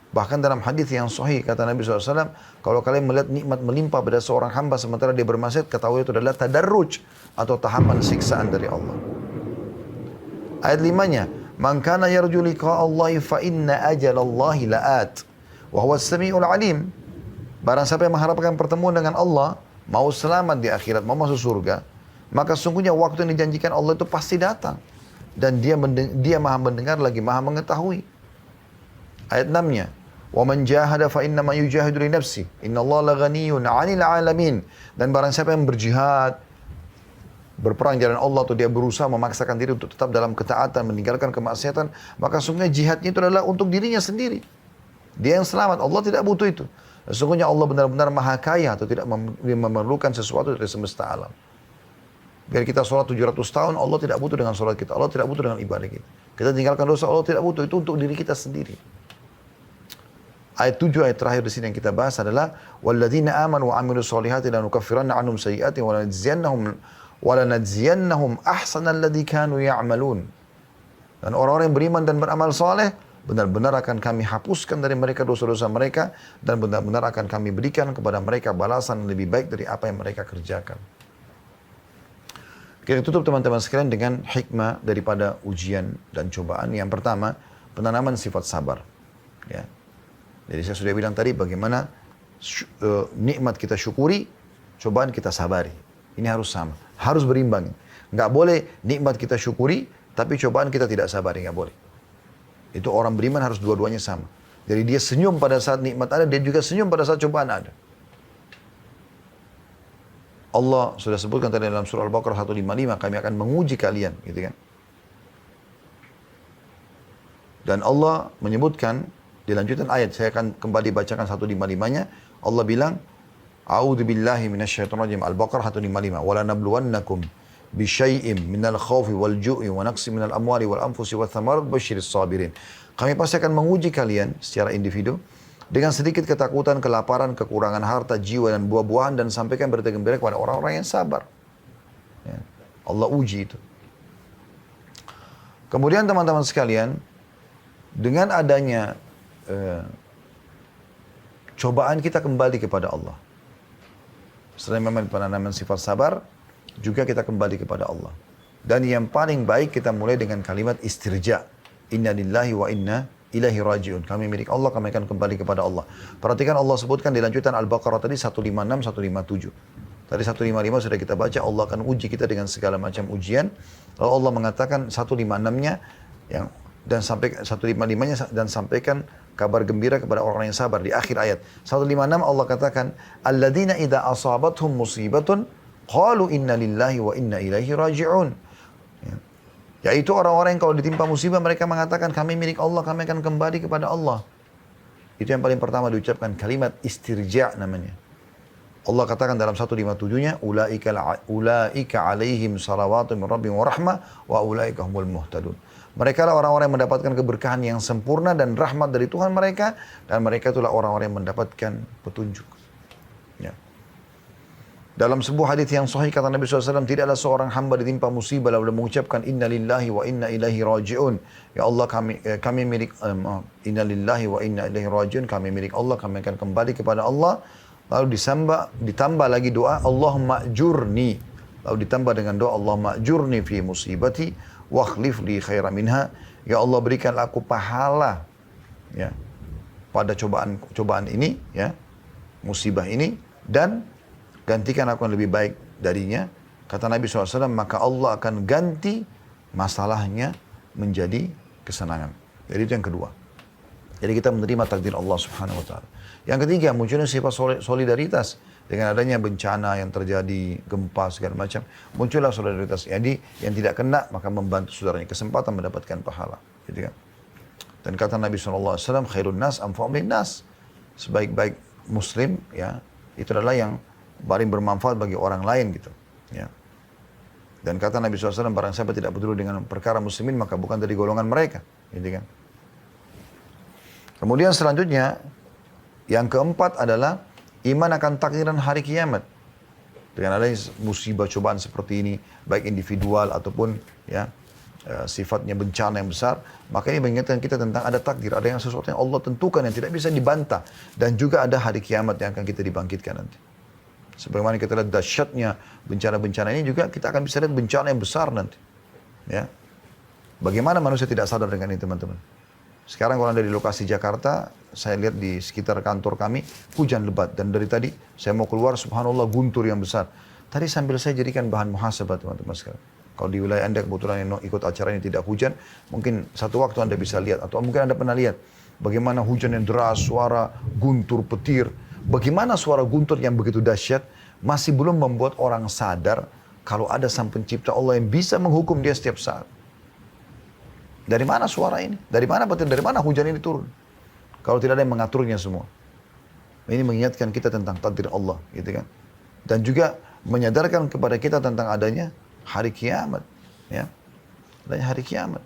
Bahkan dalam hadis yang sahih kata Nabi SAW, kalau kalian melihat nikmat melimpah pada seorang hamba sementara dia bermaksiat, ketahui itu adalah tadarruj atau tahapan siksaan dari Allah. Ayat 5-nya, man kana yarju liqa Allah fa inna ajalallahi la'at wa huwa as-sami'ul 'alim. Barang siapa yang mengharapkan pertemuan dengan Allah, mau selamat di akhirat, mau masuk surga, maka sungguhnya waktu yang dijanjikan Allah itu pasti datang. Dan dia maha mendengar lagi maha mengetahui. Ayat 6-nya, wa man jahada fa innama yujahidu li nafsi innallaha laghaniyun 'anil 'alamin. Dan barang siapa yang berjihad, berperang jalan Allah atau dia berusaha memaksakan diri untuk tetap dalam ketaatan, meninggalkan kemaksiatan, maka sungguhnya jihadnya itu adalah untuk dirinya sendiri. Dia yang selamat, Allah tidak butuh itu. Sesungguhnya Allah benar-benar maha kaya atau tidak memerlukan sesuatu dari semesta alam. Biar kita sholat 700 tahun, Allah tidak butuh dengan sholat kita. Allah tidak butuh dengan ibadah kita. Kita tinggalkan dosa, Allah tidak butuh. Itu untuk diri kita sendiri. Ayat 7, ayat terakhir di sini yang kita bahas adalah walladzina amanu wa 'amilus solihati lanukaffiranna 'anhum sayyi'atihim wa lanajziyannahum ahsanal ladzi kanu ya'malun. Dan orang-orang yang beriman dan beramal soleh, benar-benar akan kami hapuskan dari mereka dosa-dosa mereka dan benar-benar akan kami berikan kepada mereka balasan lebih baik dari apa yang mereka kerjakan. Kita tutup teman-teman sekalian dengan hikmah daripada ujian dan cobaan. Yang pertama, penanaman sifat sabar. Ya. Jadi saya sudah bilang tadi bagaimana nikmat kita syukuri, cobaan kita sabari. Ini harus sama, harus berimbang. Nggak boleh nikmat kita syukuri, tapi cobaan kita tidak sabari, nggak boleh. Itu orang beriman harus dua-duanya sama. Jadi dia senyum pada saat nikmat ada, dia juga senyum pada saat cobaan ada. Allah sudah sebutkan tadi dalam surah Al-Baqarah 155, kami akan menguji kalian, gitu kan. Dan Allah menyebutkan di lanjutan ayat, saya akan kembali bacakan 155-nya. Allah bilang, A'udzu billahi minasyaitonir rajim. Al-Baqarah 155. Wala nabluwannakum bisyai'im minal khaufi wal ju'i wa naqsi minal amwali wal anfusi wath thamarat basyiris sabirin. Kami pasti akan menguji kalian secara individu dengan sedikit ketakutan, kelaparan, kekurangan harta, jiwa dan buah-buahan, dan sampaikan berita gembira kepada orang-orang yang sabar. Ya. Allah uji itu. Kemudian teman-teman sekalian, dengan adanya cobaan kita kembali kepada Allah. Selain memang penanaman sifat sabar, juga kita kembali kepada Allah. Dan yang paling baik kita mulai dengan kalimat istirja. Inna lillahi wa inna ilaihi raji'un. Kami milik Allah, kami akan kembali kepada Allah. Perhatikan Allah sebutkan di lanjutan Al-Baqarah tadi 156, 157. Tadi 155 sudah kita baca, Allah akan uji kita dengan segala macam ujian. Lalu Allah mengatakan 156-nya yang dan sampai 155-nya dan sampaikan kabar gembira kepada orang yang sabar di akhir ayat. 156 Allah katakan, alladzina idza asabathum musibatun qalu inna lillahi wa inna ilaihi raji'un. Ya. Yaitu orang-orang yang kalau ditimpa musibah mereka mengatakan kami milik Allah, kami akan kembali kepada Allah. Itu yang paling pertama diucapkan, kalimat istirja namanya. Allah katakan dalam 157-nya, ulaika alaihim salawatu min rabbihim wa rahmah wa ulaika humul muhtadun. Mereka lah orang-orang yang mendapatkan keberkahan yang sempurna dan rahmat dari Tuhan mereka, dan mereka itulah orang-orang yang mendapatkan petunjuk. Ya. Dalam sebuah hadis yang sahih kata Nabi SAW, tidaklah seorang hamba ditimpa musibah lalu mengucapkan inna lillahi wa inna ilaihi raji'un. Ya Allah, kami milik inna lillahi wa inna ilaihi raji'un, kami milik Allah, kami akan kembali kepada Allah. Lalu ditambah lagi doa Allahumma ajurni. Lalu ditambah dengan doa Allahumma ajurni fi musibati wa akhlif li khairan minha. Ya Allah, berikanlah aku pahala ya pada cobaan ini ya, musibah ini, dan gantikan aku yang lebih baik darinya. Kata Nabi SAW, maka Allah akan ganti masalahnya menjadi kesenangan. Jadi itu yang kedua. Jadi kita menerima takdir Allah Subhanahu wa taala. Yang ketiga, munculnya sifat solidaritas. Dengan adanya bencana yang terjadi, gempa segala macam, muncullah solidaritas. Jadi yang tidak kena maka membantu saudaranya, kesempatan mendapatkan pahala. Gitu kan? Dan kata Nabi SAW, khairun nas anfa'u bin nas. Sebaik-baik muslim ya, itu adalah yang paling bermanfaat bagi orang lain gitu. Ya. Dan kata Nabi SAW, barang siapa tidak peduli dengan perkara muslimin maka bukan dari golongan mereka. Gitu kan? Kemudian selanjutnya, yang keempat adalah iman akan takdiran hari kiamat. Dengan adanya musibah cobaan seperti ini, baik individual ataupun ya sifatnya bencana yang besar, maka ini mengingatkan kita tentang ada takdir, ada yang sesuatu yang Allah tentukan yang tidak bisa dibantah, dan juga ada hari kiamat yang akan kita dibangkitkan nanti. Sebagaimana kita lihat dahsyatnya bencana-bencana ini, juga kita akan bisa lihat bencana yang besar nanti. Ya, bagaimana manusia tidak sadar dengan ini, teman-teman? Sekarang kalau Anda di lokasi Jakarta, saya lihat di sekitar kantor kami, hujan lebat. Dan dari tadi saya mau keluar, subhanallah, guntur yang besar. Tadi sambil saya jadikan bahan muhasabah, teman-teman sekalian. Kalau di wilayah Anda kebetulan yang ikut acara ini tidak hujan, mungkin satu waktu Anda bisa lihat. Atau mungkin Anda pernah lihat bagaimana hujan yang deras, suara guntur, petir. Bagaimana suara guntur yang begitu dahsyat masih belum membuat orang sadar kalau ada Sang Pencipta Allah yang bisa menghukum dia setiap saat. Dari mana suara ini? Dari mana petir? Dari mana hujan ini turun? Kalau tidak ada yang mengaturnya semua. Ini mengingatkan kita tentang takdir Allah, gitu kan? Dan juga menyadarkan kepada kita tentang adanya hari kiamat, ya. Adanya hari kiamat.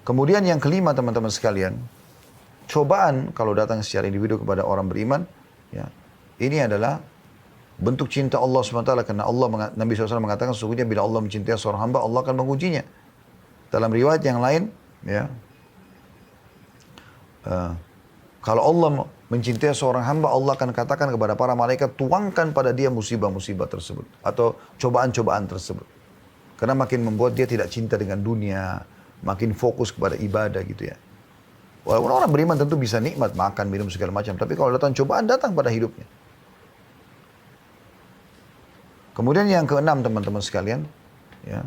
Kemudian yang kelima, teman-teman sekalian, cobaan kalau datang secara individu kepada orang beriman, ya, ini adalah bentuk cinta Allah SWT, karena Nabi SAW mengatakan sesungguhnya bila Allah mencintai seorang hamba, Allah akan mengujinya. Dalam riwayat yang lain, ya, kalau Allah mencintai seorang hamba, Allah akan katakan kepada para malaikat, tuangkan pada dia musibah-musibah tersebut atau cobaan-cobaan tersebut. Karena makin membuat dia tidak cinta dengan dunia, makin fokus kepada ibadah gitu ya. Walaupun orang beriman tentu bisa nikmat makan, minum segala macam, tapi kalau datang cobaan, datang pada hidupnya. Kemudian yang keenam, teman-teman sekalian, ya,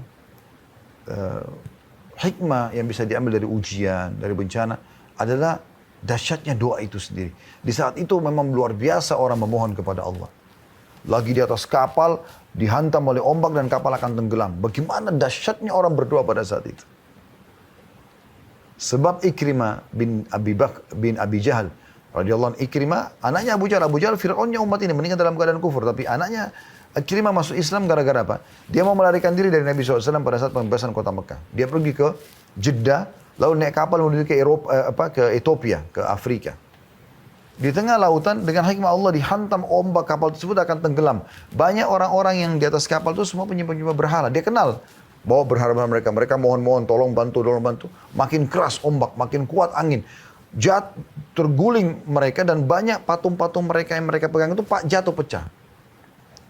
hikmah yang bisa diambil dari ujian, dari bencana adalah dahsyatnya doa itu sendiri. Di saat itu memang luar biasa orang memohon kepada Allah. lagi di atas kapal, dihantam oleh ombak dan kapal akan tenggelam. Bagaimana dahsyatnya orang berdoa pada saat itu. Sebab Ikrimah bin Abi Jahal radhiyallahu anhu, Ikrimah anaknya Abu Jahal Fir'aunnya umat ini meninggal dalam keadaan kufur, tapi anaknya Ikrimah masuk Islam gara-gara apa? Dia mau melarikan diri dari Nabi SAW pada saat pembebasan kota Mekah. Dia pergi ke Jeddah, lalu naik kapal menuju ke ke Ethiopia, ke Afrika. Di tengah lautan dengan hikmah Allah dihantam ombak, kapal tersebut akan tenggelam. Banyak orang-orang yang di atas kapal itu semua penyembah-penyembah berhala. Dia kenal bawa berhala mereka mohon-mohon tolong bantu. Makin keras ombak, makin kuat angin. Terguling mereka dan banyak patung-patung mereka yang mereka pegang itu jatuh pecah.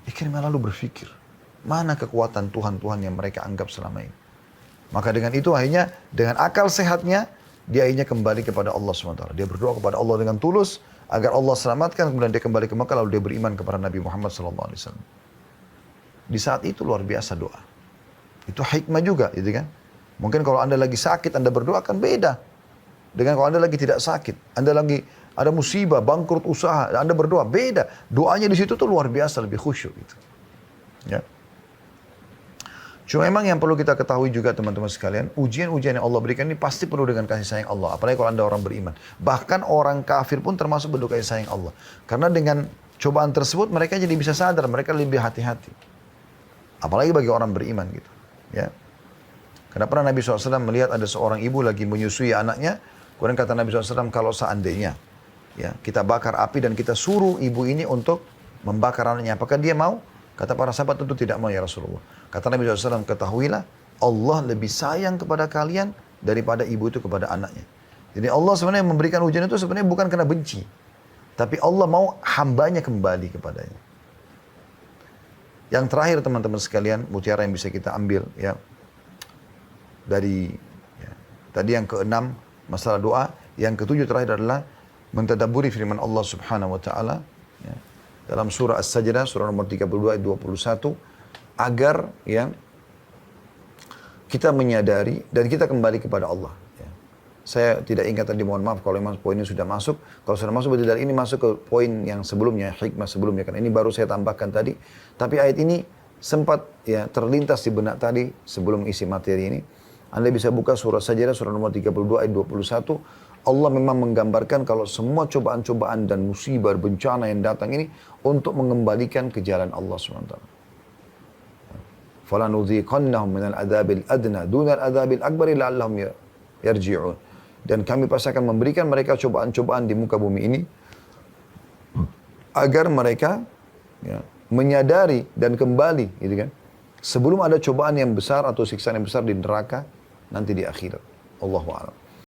Ikrimah lalu berpikir, mana kekuatan Tuhan-Tuhan yang mereka anggap selama ini. Maka dengan itu akhirnya dengan akal sehatnya dia akhirnya kembali kepada Allah SWT. Dia berdoa kepada Allah dengan tulus agar Allah selamatkan, kemudian dia kembali ke Mekah lalu dia beriman kepada Nabi Muhammad SAW. Di saat itu luar biasa doa. Itu hikmah juga, gitu kan? Mungkin kalau Anda lagi sakit, Anda berdoa akan beda. Dengan kalau Anda lagi tidak sakit, Anda lagi ada musibah, bangkrut usaha, Anda berdoa, beda. Doanya di situ tuh luar biasa, lebih khusyuk gitu. Ya. Cuma memang yang perlu kita ketahui juga teman-teman sekalian, ujian-ujian yang Allah berikan ini pasti penuh dengan kasih sayang Allah. Apalagi kalau Anda orang beriman. Bahkan orang kafir pun termasuk bentuk kasih sayang Allah. Karena dengan cobaan tersebut mereka jadi bisa sadar, mereka lebih hati-hati. Apalagi bagi orang beriman gitu. Ya. Karena pernah Nabi SAW melihat ada seorang ibu lagi menyusui anaknya. Kemudian kata Nabi SAW, kalau seandainya ya, kita bakar api dan kita suruh ibu ini untuk membakar anaknya, apakah dia mau? Kata para sahabat, tentu tidak mau ya Rasulullah. Kata Nabi SAW, ketahuilah Allah lebih sayang kepada kalian daripada ibu itu kepada anaknya. Jadi Allah sebenarnya memberikan ujian itu sebenarnya bukan karena benci. Tapi Allah mau hambanya kembali kepadanya. Yang terakhir teman-teman sekalian, mutiara yang bisa kita ambil ya dari tadi yang keenam masalah doa, yang ketujuh terakhir adalah mentadabburi firman Allah Subhanahu wa taala ya, dalam surah As-Sajdah surah nomor 32 ayat 21 agar ya kita menyadari dan kita kembali kepada Allah. Ya. Saya tidak ingat tadi, mohon maaf kalau memang poin ini sudah masuk. Kalau sudah masuk berarti dari ini masuk ke poin yang sebelumnya, hikmah sebelumnya, karena ini baru saya tambahkan tadi. Tapi ayat ini sempat ya terlintas di benak tadi sebelum isi materi ini. Anda bisa buka surah Sajdah surah nomor 32 ayat 21. Allah memang menggambarkan kalau semua cobaan-cobaan dan musibah, bencana yang datang ini untuk mengembalikan ke jalan Allah SWT. فَلَنُذِيقَنَّهُمْ مِنَ الْعَذَابِ الْأَدْنَى دُونَ الْعَذَابِ الْأَكْبَرِ لَعَلَّهُمْ يَرْجِعُونَ. Dan kami pasti akan memberikan mereka cobaan-cobaan di muka bumi ini agar mereka ya, menyadari dan kembali, gitu kan? Sebelum ada cobaan yang besar atau siksaan yang besar di neraka nanti di akhirat. Allahu a'lam.